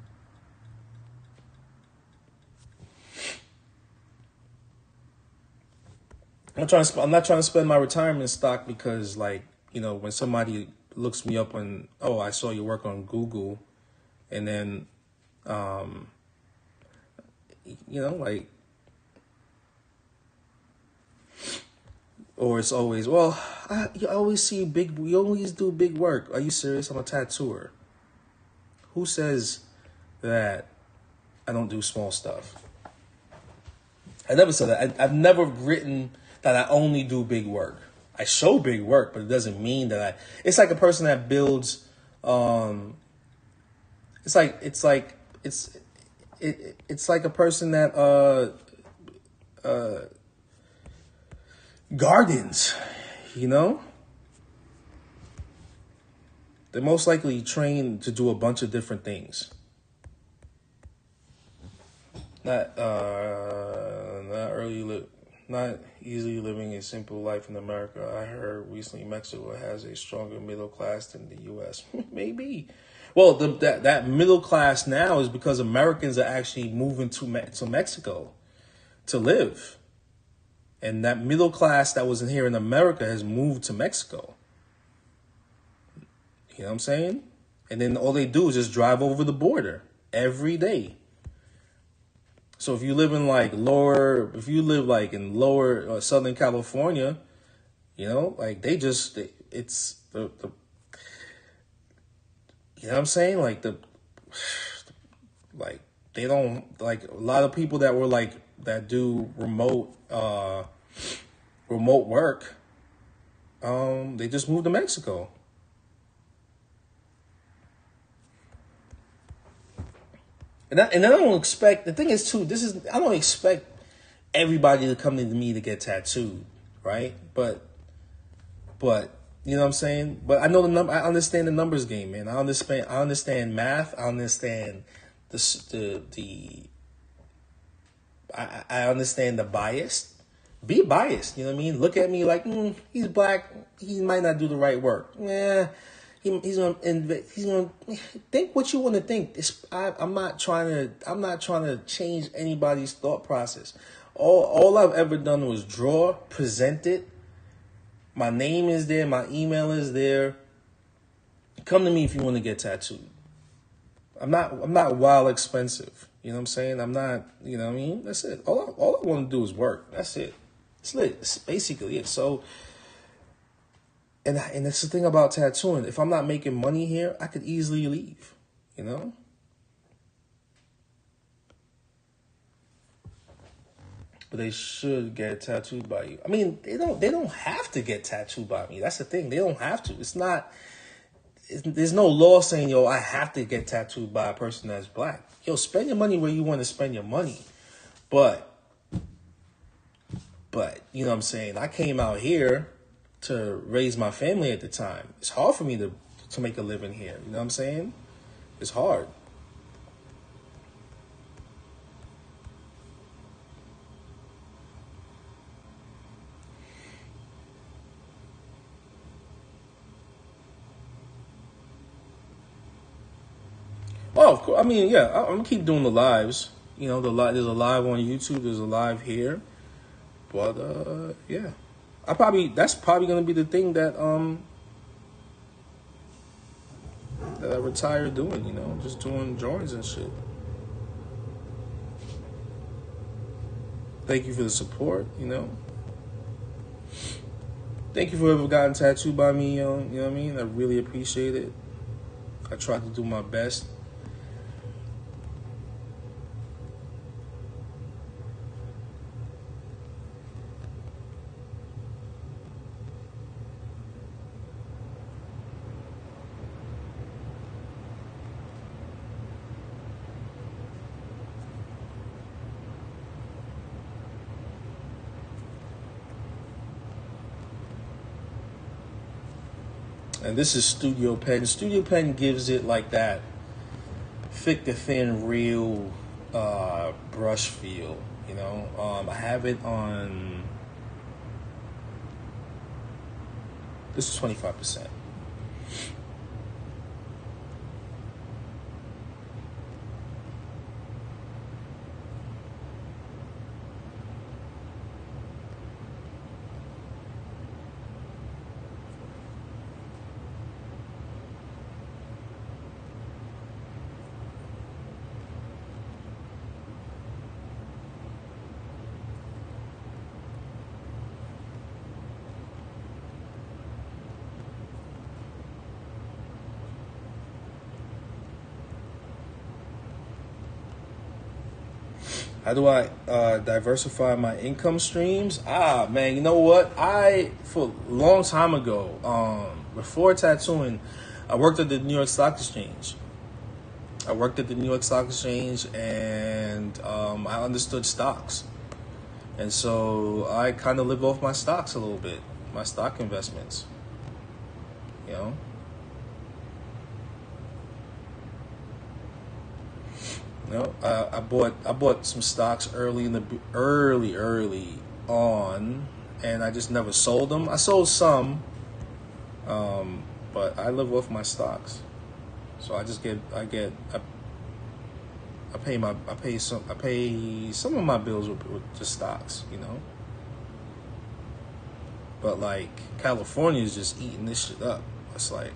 I'm not trying to spend my retirement stock because, like, when somebody looks me up on, oh, I saw your work on Google, and then, like, or it's always, well, you always see you always do big work. Are you serious? I'm a tattooer. Who says that I don't do small stuff? I never said that. I've never written that I only do big work. I show big work, but it doesn't mean that it's like a person that builds, it's like a person that, gardens, they're most likely trained to do a bunch of different things. Not easily living a simple life in America. I heard recently Mexico has a stronger middle class than the U.S. Maybe. Well, that middle class now is because Americans are actually moving to Mexico to live. And that middle class that was in here in America has moved to Mexico. You know what I'm saying? And then all they do is just drive over the border every day. So if you live in in lower Southern California, like it's the you know what I'm saying? Like they don't, like, a lot of people that were that do remote work, they just moved to Mexico. And I don't expect, the thing is too, I don't expect everybody to come to me to get tattooed, right? But you know what I'm saying? But I understand the numbers game, man. I understand math. I understand I understand the bias. Be biased, you know what I mean? Look at me like, he's black, he might not do the right work. Yeah. He's gonna think what you want to think. I'm not trying to change anybody's thought process. All I've ever done was draw, present it. My name is there, my email is there. Come to me if you want to get tattooed. I'm not wild expensive. You know what I'm saying? I'm not, you know what I mean? That's it. All I want to do is work. That's it. It's lit. It's basically it. So, and that's the thing about tattooing. If I'm not making money here, I could easily leave, But they should get tattooed by you. I mean, they don't have to get tattooed by me. That's the thing. They don't have to. There's no law saying, yo, I have to get tattooed by a person that's black. Yo, spend your money where you want to spend your money. But you know what I'm saying? I came out here to raise my family at the time. It's hard for me to make a living here. You know what I'm saying? It's hard. Oh, of course. I mean, yeah, I'm gonna keep doing the lives. There's a live on YouTube. There's a live here. But yeah, that's probably gonna be the thing that I retire doing. Just doing drawings and shit. Thank you for the support. Thank you for whoever gotten tattooed by me. You know what I mean? I really appreciate it. I tried to do my best. And this is Studio Pen. Studio Pen gives it like that thick to thin, real brush feel. You know, I have it on. This is 25%. How do I diversify my income streams? Man, you know what? For a long time ago, before tattooing, I worked at the New York Stock Exchange. And I understood stocks. And so I kind of lived off my stocks a little bit, my stock investments, you know? No, I bought some stocks early on, and I just never sold them. I sold some, but I live off my stocks, so I pay some of my bills with just stocks, you know. But like California is just eating this shit up. It's like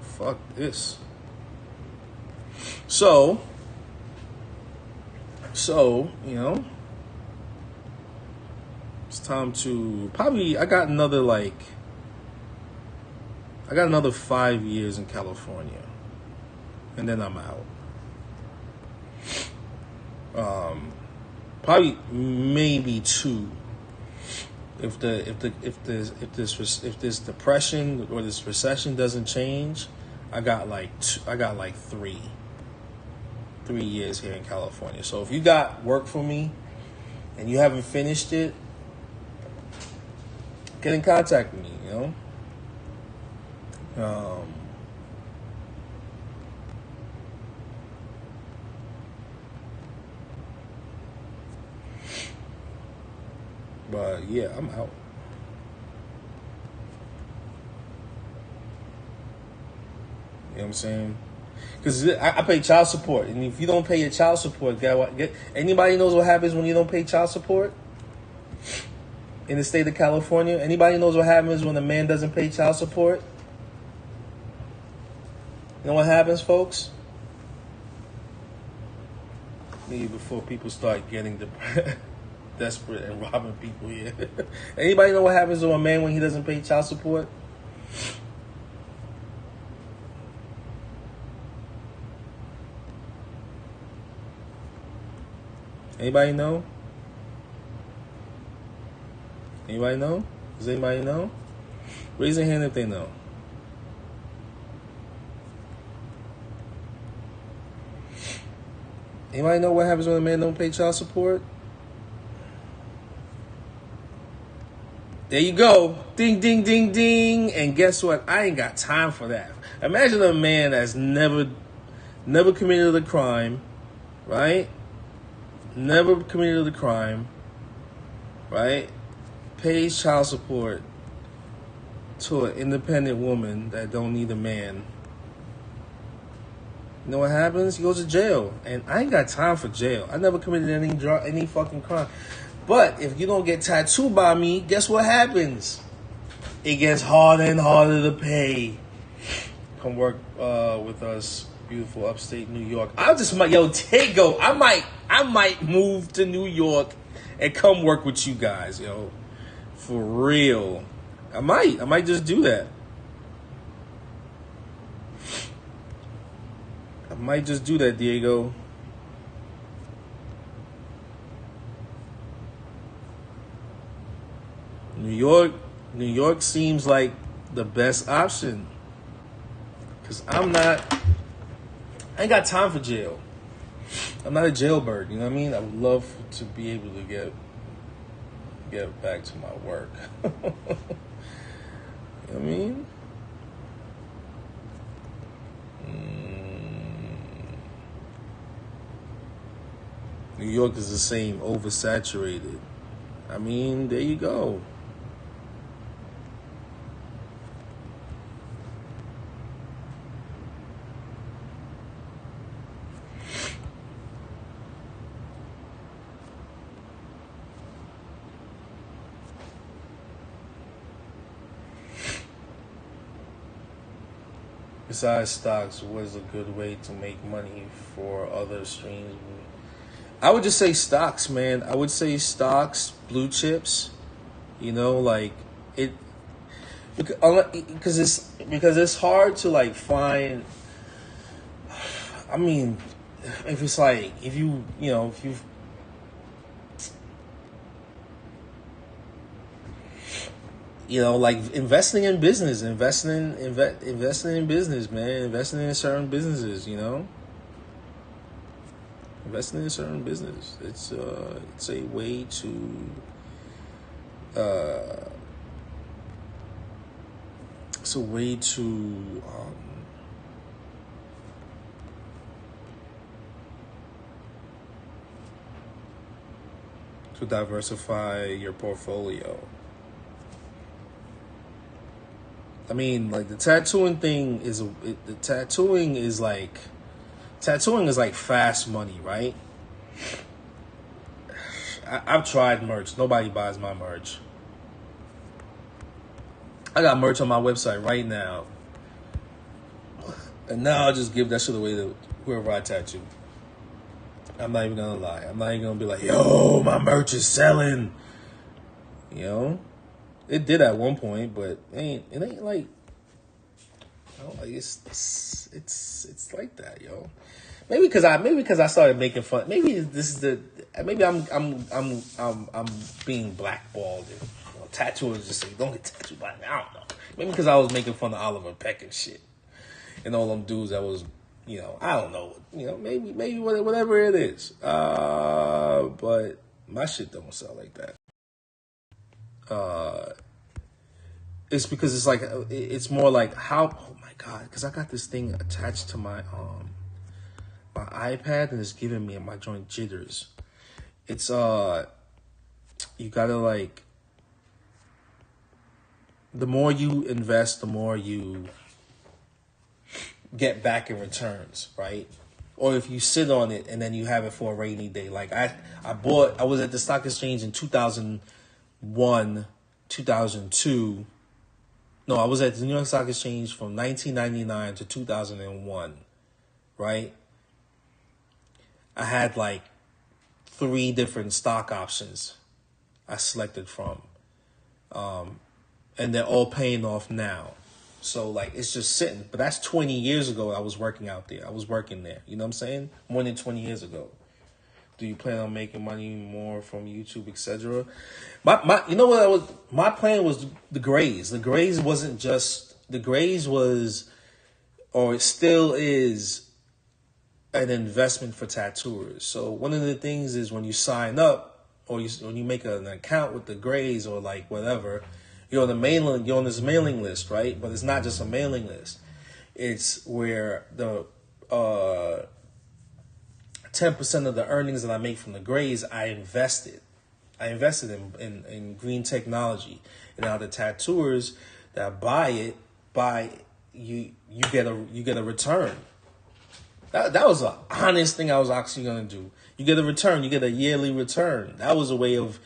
fuck this. So, you know, it's time to I got another 5 years in California, and then I'm out. Probably maybe 2. If this depression or this recession doesn't change, I got like 3 years here in California. So if you got work for me and you haven't finished it, get in contact with me, you know. But yeah, I'm out. You know what I'm saying? Because I pay child support, and if you don't pay your child support, anybody knows what happens when you don't pay child support in the state of California? Anybody knows what happens when a man doesn't pay child support? You know what happens, folks? Maybe before people start getting desperate and robbing people here. Anybody know what happens to a man when he doesn't pay child support? Anybody know? Anybody know? Does anybody know? Raise their hand if they know. Anybody know what happens when a man don't pay child support? There you go. Ding, ding, ding, ding. And guess what? I ain't got time for that. Imagine a man that's never committed a crime, right? Never committed a crime, right? Pays child support to an independent woman that don't need a man. You know what happens? He goes to jail. And I ain't got time for jail. I never committed any fucking crime. But if you don't get tattooed by me, guess what happens? It gets harder and harder to pay. Come work with us, beautiful upstate New York. I might move to New York and come work with you guys, yo. For real. I might just do that. I might just do that, Diego. New York seems like the best option. Cause I ain't got time for jail. I'm not a jailbird, you know what I mean? I would love to be able to get back to my work. I mean, New York is the same, oversaturated. I mean, there you go. Besides stocks, what is a good way to make money for other streams? I would just say stocks, man. I would say stocks, blue chips. You know, like it because it's hard to like find. I mean, if it's like if you like investing in business, investing in business, man, investing in certain businesses, investing in certain business. It's a way uh, it's a way to diversify your portfolio. I mean, like the tattooing thing is tattooing is like fast money, right? I've tried merch. Nobody buys my merch. I got merch on my website right now, and now I'll just give that shit away to whoever I tattoo. I'm not even gonna lie. I'm not even gonna be like, yo, my merch is selling. You know, it did at one point, but it ain't like, like it's like that, yo. Maybe because I started making fun. Maybe this is maybe I'm being blackballed. And, tattooers just say don't get tattooed by me. I don't know. Maybe because I was making fun of Oliver Peck and shit, and all them dudes that was, I don't know. Maybe whatever it is. But my shit don't sell like that. It's because it's more like how. Oh my god! Because I got this thing attached to my iPad and it's giving me my joint jitters. It's you gotta like. The more you invest, the more you get back in returns, right? Or if you sit on it and then you have it for a rainy day. Like I was at the stock exchange in 2001, 2002. No, I was at the New York Stock Exchange from 1999 to 2001, right? I had like 3 different stock options I selected from. And they're all paying off now. So like it's just sitting. But that's 20 years ago I was working out there. I was working there. You know what I'm saying? More than 20 years ago. Do you plan on making money more from YouTube, etc.? My plan was the Grays. The Grays wasn't just the Grays was, or it still is, an investment for tattooers. So one of the things is when you sign up or when you make an account with the Grays or like whatever, you're on this mailing list, right? But it's not just a mailing list. It's where the 10% of the earnings that I make from the Grays, I invested in green technology. And now the tattooers that buy you get a return. That was an honest thing I was actually gonna do. You get a return, you get a yearly return. That was a way of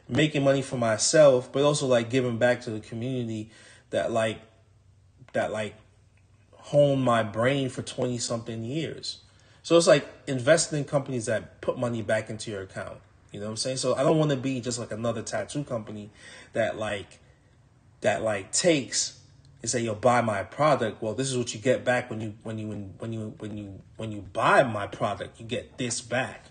making money for myself, but also like giving back to the community that honed my brain for 20 something years. So it's like investing in companies that put money back into your account. You know what I'm saying? So I don't want to be just like another tattoo company that takes and say, "Yo, buy my product." Well, this is what you get back when you buy my product. You get this back.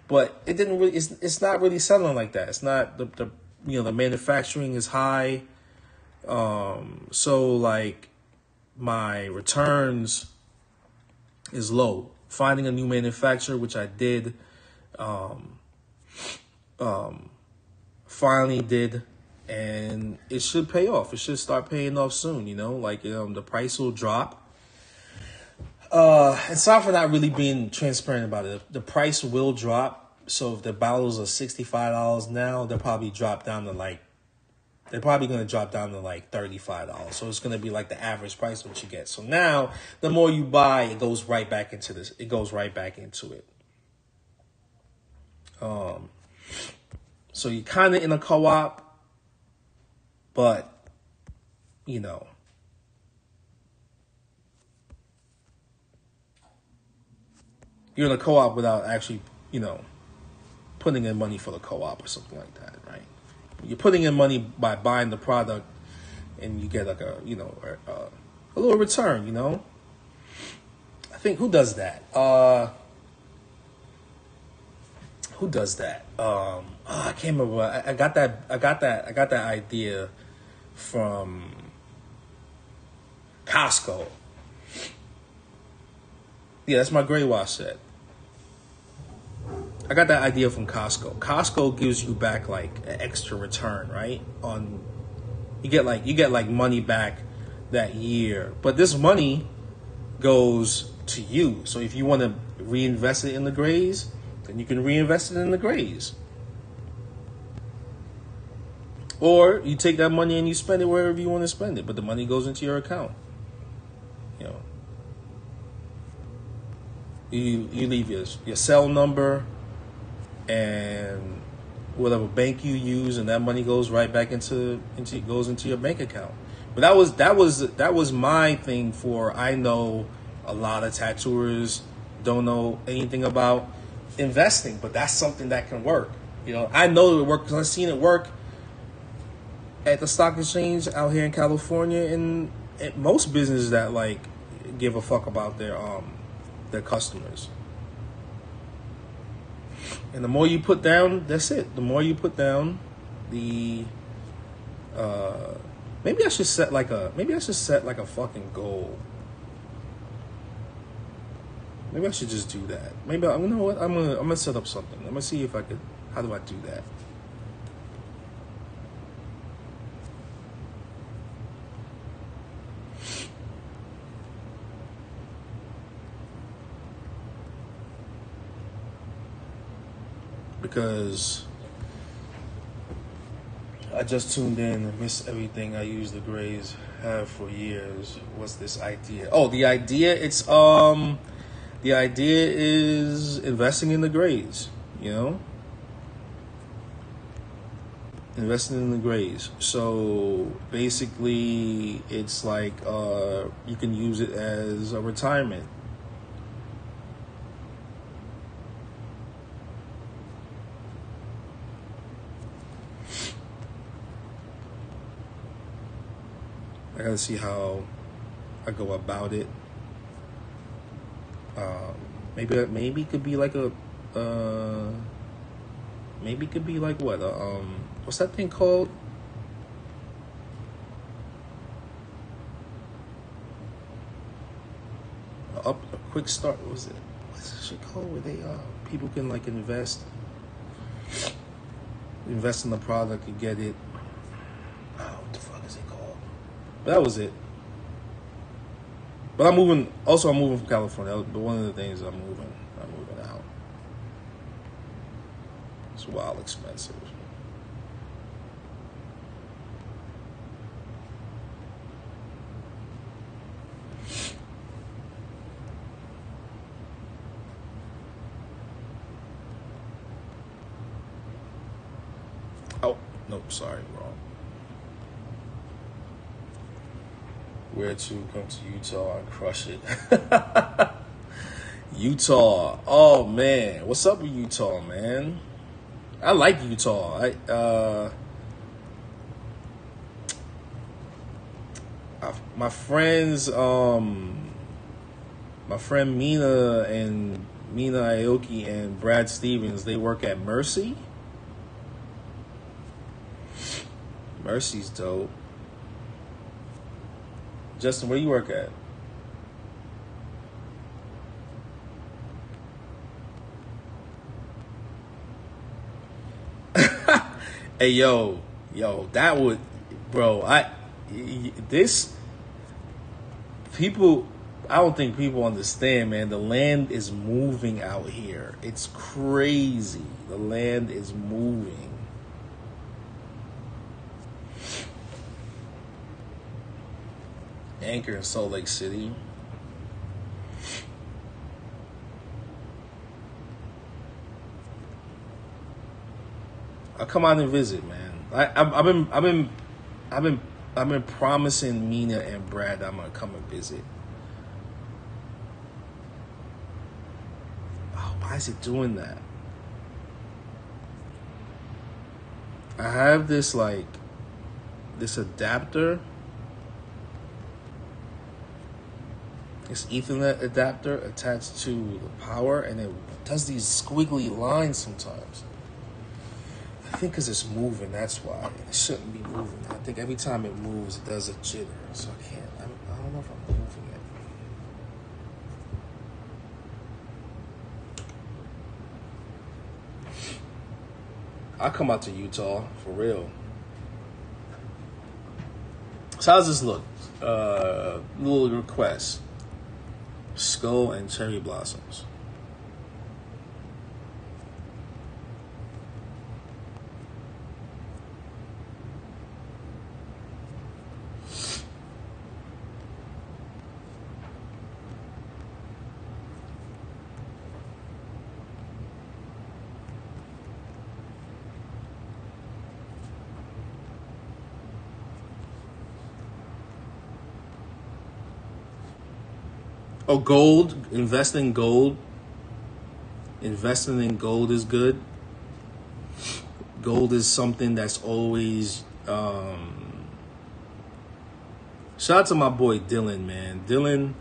But it didn't really. It's not really selling like that. It's not the manufacturing is high. So like my returns is low. Finding a new manufacturer, which I did, finally did. and it should pay off. It should start paying off soon. Like the price will drop. And sorry for not really being transparent about it. The price will drop. So if the bottles are $65 now, they're probably going to drop down to like $35. So it's going to be like the average price of what you get. So now the more you buy, it goes right back into this. It goes right back into it. So you're kind of in a co-op, but you're in a co-op without actually, putting in money for the co-op or something like that, right? You're putting in money by buying the product, and you get like a little return, I think who does that? Who does that? I can't remember. I got that idea from Costco. Yeah, that's my gray wash set. I got that idea from Costco. Costco gives you back like an extra return, right? You get like money back that year, but this money goes to you. So if you want to reinvest it in the grays, then you can reinvest it in the grays. Or you take that money and you spend it wherever you want to spend it, but the money goes into your account. You leave your cell number and whatever bank you use, and that money goes right back into your bank account. But that was my thing for. I know a lot of tattooers don't know anything about investing, but that's something that can work. I know it works because I've seen it work at the stock exchange out here in California, and at most businesses that like give a fuck about their customers. And the more you put down, that's it. The more you put down, maybe I should set like a fucking goal. Maybe I should just do that. Maybe I'm gonna set up something. I'm gonna see if I could. How do I do that? Because I just tuned in and missed everything I used the grays have for years. What's this idea? Oh, the idea is investing in the grays, Investing in the grays. So basically it's like you can use it as a retirement. I gotta see how I go about it. Maybe it could be like what? What's that thing called? A quick start. What was it? What's this shit called? Where they people can like invest in the product and get it. What the fuck is it called? But that was it. But I'm moving from California. But one of the things I'm moving out. It's wild expensive. Oh, nope, sorry, wrong. Where to come to Utah and crush it. Utah. Oh man. What's up with Utah, man? I like Utah. My friends, my friend Mina Aoki and Brad Stevens, they work at Mercy. Mercy's dope. Justin, where you work at? Hey, yo, Yo, that would, bro. This people. I don't think people understand, man. The land is moving out here. It's crazy. The land is moving. Anchor in Salt Lake City. I'll come out and visit, man. I've been promising Mina and Brad that I'm gonna come and visit. Oh, why is it doing that? I have this this adapter. This Ethernet adapter attached to the power, and it does these squiggly lines sometimes. I think because it's moving, that's why. It shouldn't be moving. I think every time it moves, it does a jitter. So I can't, I don't know if I'm moving it. I'll come out to Utah, for real. So how's this look? Little request. Skull and cherry blossoms. Oh, gold. Investing in gold. Investing in gold is good. Gold is something that's always. Shout out to my boy Dylan, man. Dylan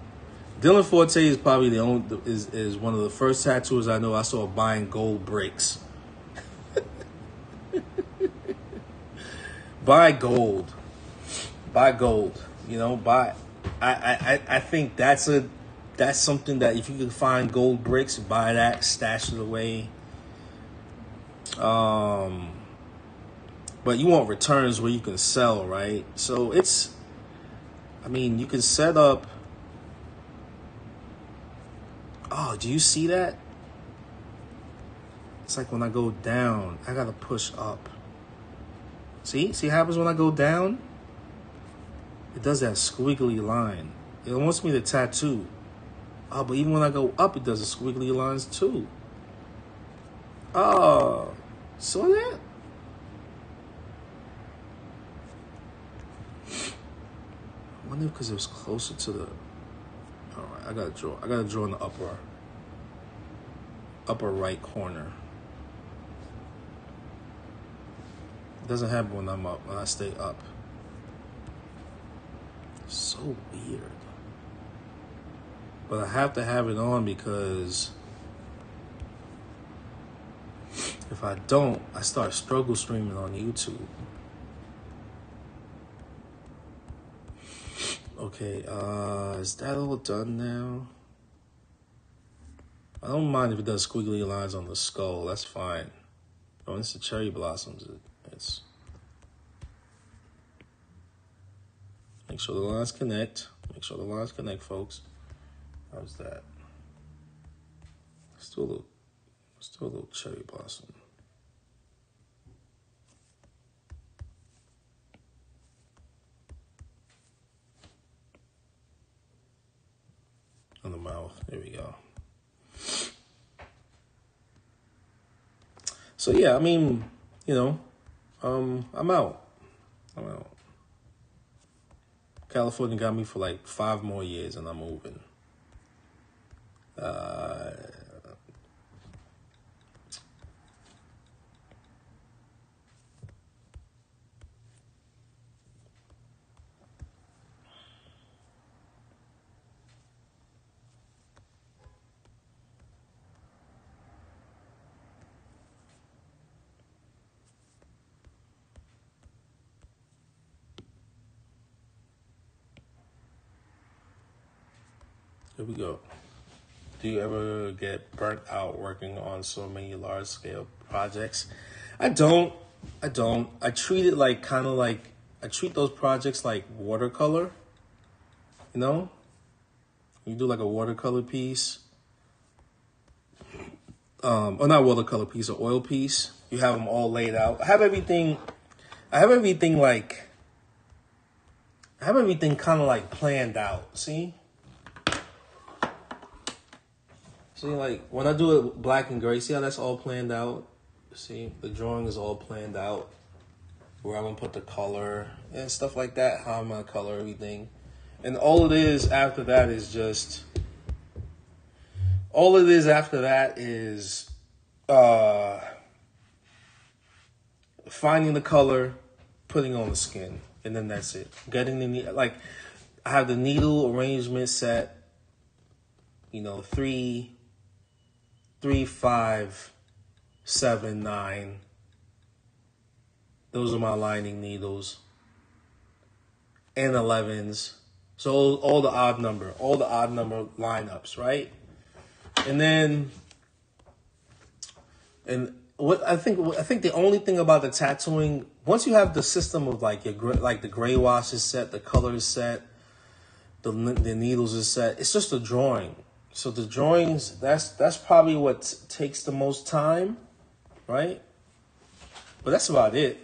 Forte is probably the only is one of the first tattooers I know I saw buying gold bricks. Buy gold. Buy gold. You know, buy. I think that's something that if you can find gold bricks, buy that, stash it away. But you want returns where you can sell, right? So you can set up. Oh, do you see that? It's like when I go down, I gotta push up. See what happens when I go down? It does that squiggly line. It wants me to tattoo. Oh, but even when I go up, it does the squiggly lines too. Oh, saw that? I wonder if because it was closer to the. All right, I gotta draw in the upper right corner. It doesn't happen when I'm up. When I stay up. So weird. But I have to have it on because if I don't, I start struggle streaming on YouTube. Okay, is that all done now? I don't mind if it does squiggly lines on the skull. That's fine. Oh, it's the cherry blossoms. It's make sure the lines connect. Make sure the lines connect, folks. How's that? Still a little cherry blossom. On the mouth. There we go. So yeah, I'm out. California got me for like 5 more years and I'm moving. Here we go. Do you ever get burnt out working on so many large-scale projects? I don't. I don't. I treat it like kind of like I treat those projects like watercolor. You know, you do like a watercolor piece, or not watercolor piece, or oil piece. You have them all laid out. I have everything like kind of like planned out. See, like when I do it black and gray, see how that's all planned out. See, the drawing is all planned out. Where I'm gonna put the color and stuff like that. How I'm gonna color everything. And all it is after that is finding the color, putting on the skin, and then that's it. Getting I have the needle arrangement set, 3, 5, 7, 9. Those are my lining needles. And 11s. So all the odd number lineups, right? And what I think the only thing about the tattooing, once you have the system of like the gray wash is set, the color is set, the needles is set, it's just a drawing. So the drawings, that's probably what takes the most time, right? But that's about it.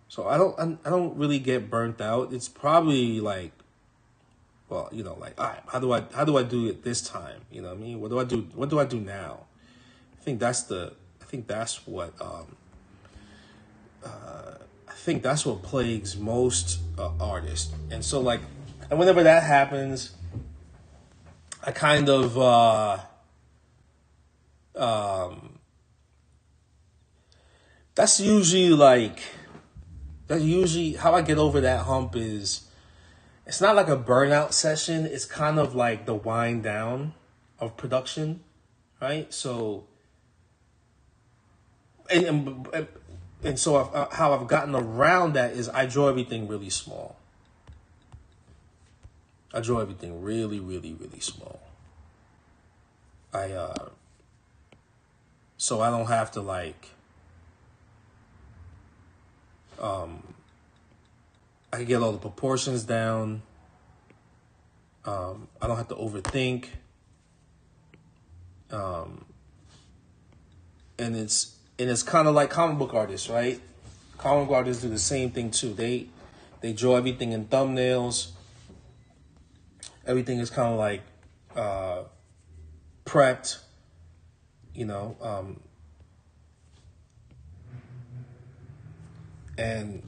So I don't really get burnt out. It's probably like, well, all right, how do I do it this time? You know what I mean? What do I do now? I think that's what plagues most artists. And so and whenever that happens, I kind of that's usually how I get over that hump. Is it's not like a burnout session. It's kind of like the wind down of production, right? So, and so how I've gotten around that is I draw everything really small. I draw everything really, really, really small. So I don't have to I can get all the proportions down. I don't have to overthink. And it's kind of like comic book artists, right? Comic book artists do the same thing too. They draw everything in thumbnails. Everything is kind of like prepped, and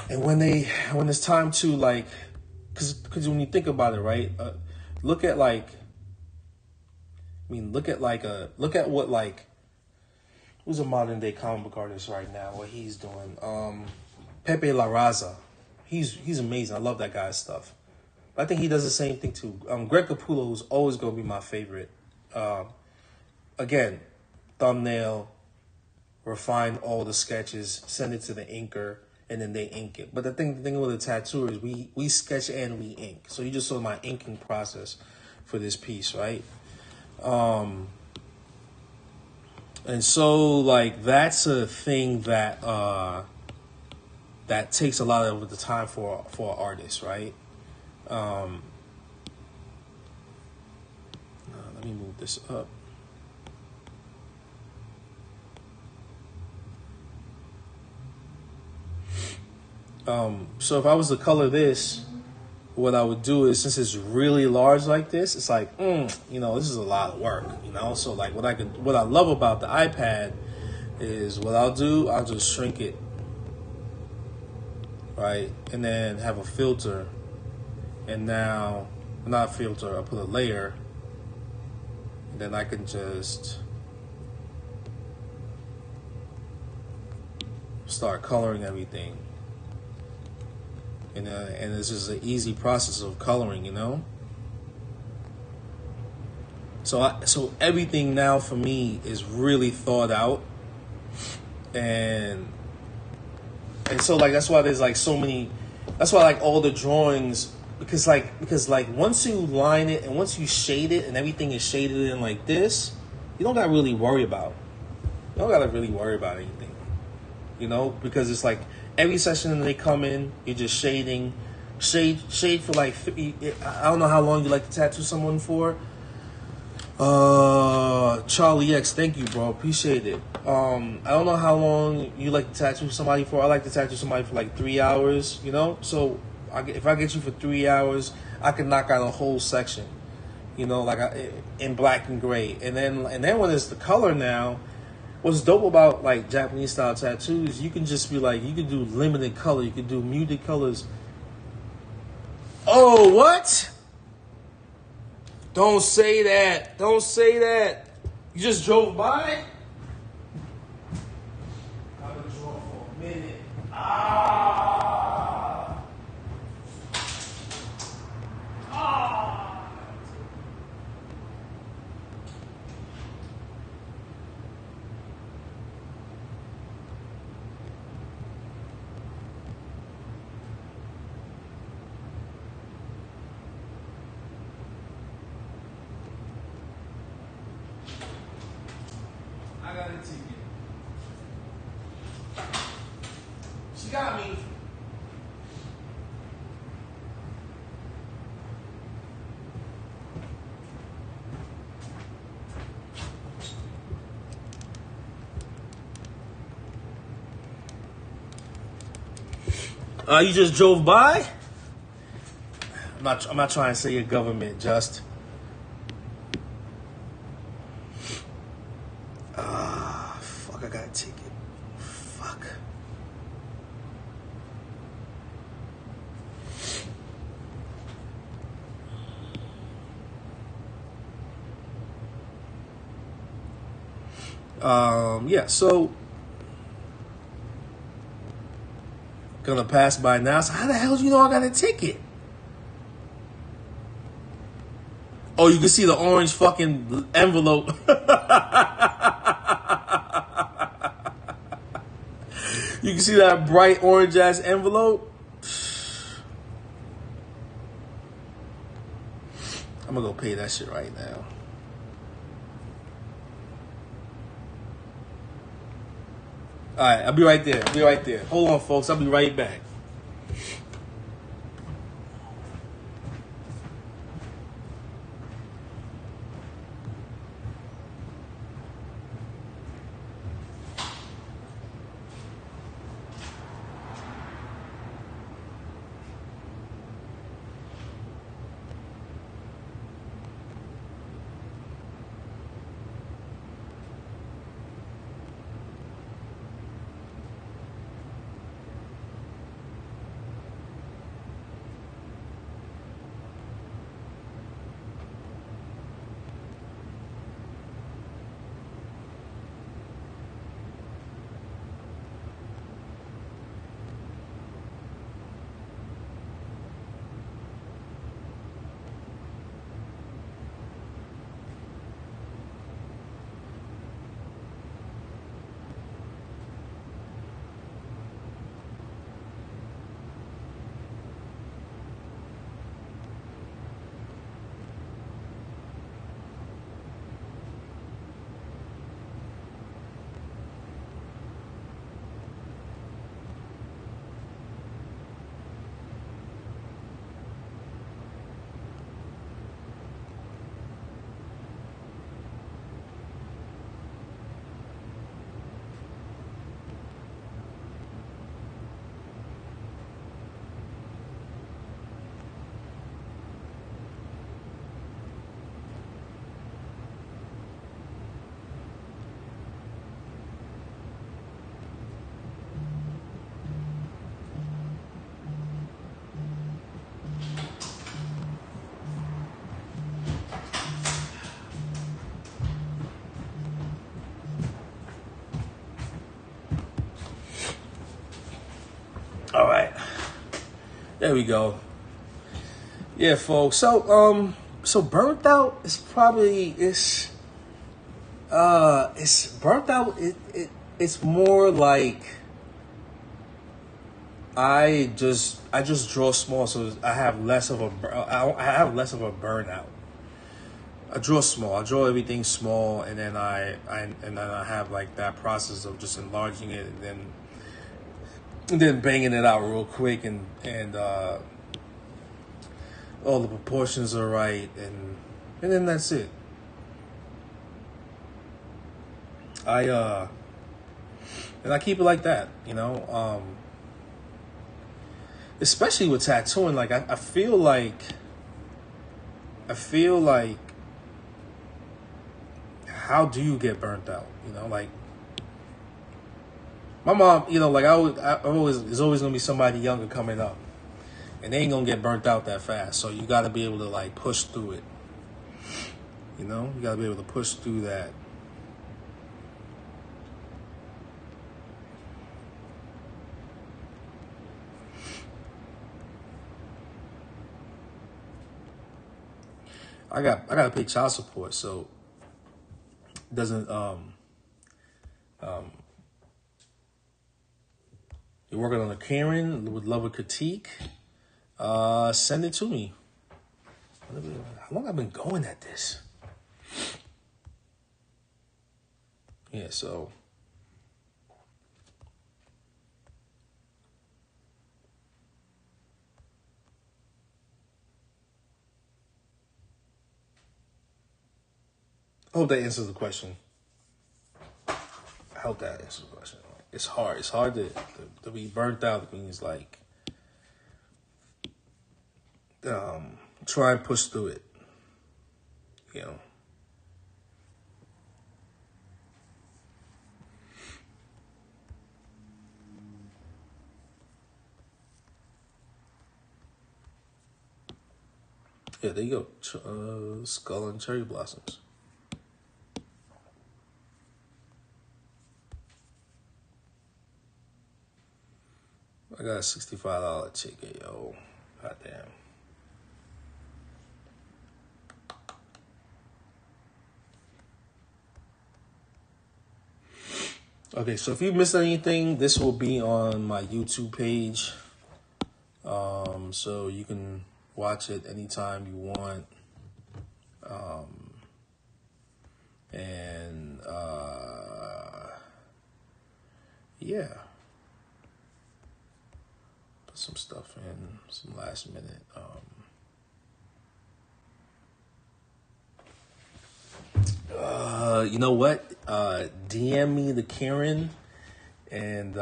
when it's time to because when you think about it, right? Look at what who's a modern day comic book artist right now? What he's doing? Pepe Larraza. He's amazing. I love that guy's stuff. I think he does the same thing too. Greg Capullo is always going to be my favorite. Again, thumbnail, refine all the sketches, send it to the inker, and then they ink it. But the thing with a tattooer is we sketch and we ink. So you just saw my inking process for this piece, right? And so that's a thing that that takes a lot of the time for an artist, right? Let me move this up. So if I was to color this, what I would do is, since it's really large like this, it's like, this is a lot of work, So what I love about the iPad is what I'll do, I'll just shrink it, right? And then have a filter. And now, not a filter, I put a layer. And then I can just start coloring everything. And it's just an easy process of coloring, So everything now for me is really thought out. And so that's why there's so many, that's why all the drawings, because once you line it and once you shade it and everything is shaded in like this, you don't gotta really worry about You don't gotta really worry about anything, you know, because it's like every session they come in, you're just shade for like 50. I don't know how long you like to tattoo someone for. Charlie X, thank you, bro. Appreciate it. I don't know how long you like to tattoo somebody for. I like to tattoo somebody for like 3 hours, you know? So if I get you for 3 hours, I can knock out a whole section, you know, like in black and gray. And then when it's the color now, what's dope about like Japanese style tattoos, you can just be like, you can do limited color, you can do muted colors. Oh, what? Don't say that. Don't say that. You just drove by? I've been driving for a minute. Ah. Ah. I got a ticket. She got me. You just drove by? I'm not trying to say your government, just. Fuck, I got a ticket. Fuck. Yeah, so gonna pass by now. So how the hell do you know I got a ticket? Oh, you can see the orange fucking envelope. You can see that bright orange ass envelope. I'm gonna go pay that shit right now. All right, I'll be right there. I'll be right there. Hold on, folks. I'll be right back. All right. There we go. Yeah, folks. So burnt out is probably it's burnt out. It's more like I just draw small, so I have less of a burnout. I draw small. I draw everything small, and then I have like that process of just enlarging it, and then banging it out real quick, and all the proportions are right, and then that's it. I and I keep it like that, you know. Especially with tattooing, like I feel like how do you get burnt out? You know, like my mom, you know, like I always there's always gonna be somebody younger coming up, and they ain't gonna get burnt out that fast. So you got to be able to like push through it. You know, you got to be able to push through that. I gotta pay child support, so it doesn't you're working on a Karen, would love a critique. Send it to me. How long I've been going at this? Yeah, so I hope that answers the question. I hope that answers the question. It's hard. It's hard to be burnt out. It means like try and push through it. You know. Yeah, there you go. Skull and cherry blossoms. I got a $65 ticket, yo. Goddamn. Okay, so if you missed anything, this will be on my YouTube page. So you can watch it anytime you want. And yeah. Put some stuff in, some last minute. You know what? DM me the Karen, and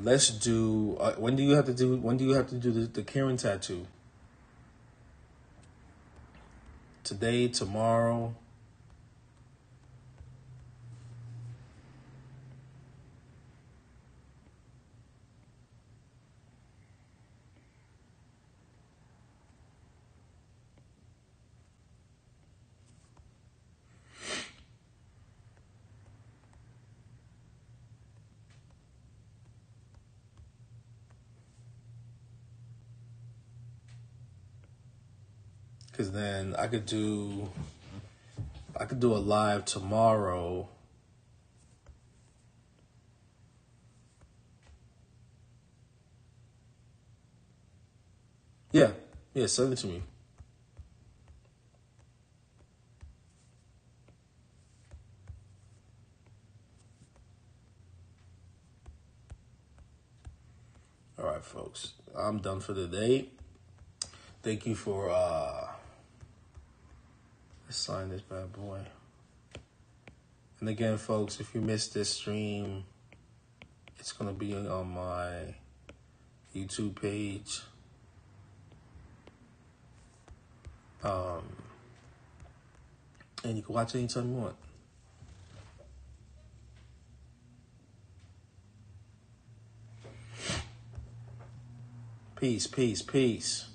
let's do. When do you have to do? When do you have to do the Karen tattoo? Today, tomorrow. Because then I could do a live tomorrow. Yeah, send it to me. All right, folks. I'm done for the day. Thank you for let's sign this bad boy. And again, folks, if you missed this stream, it's gonna be on my YouTube page. And you can watch it anytime you want. Peace, peace, peace.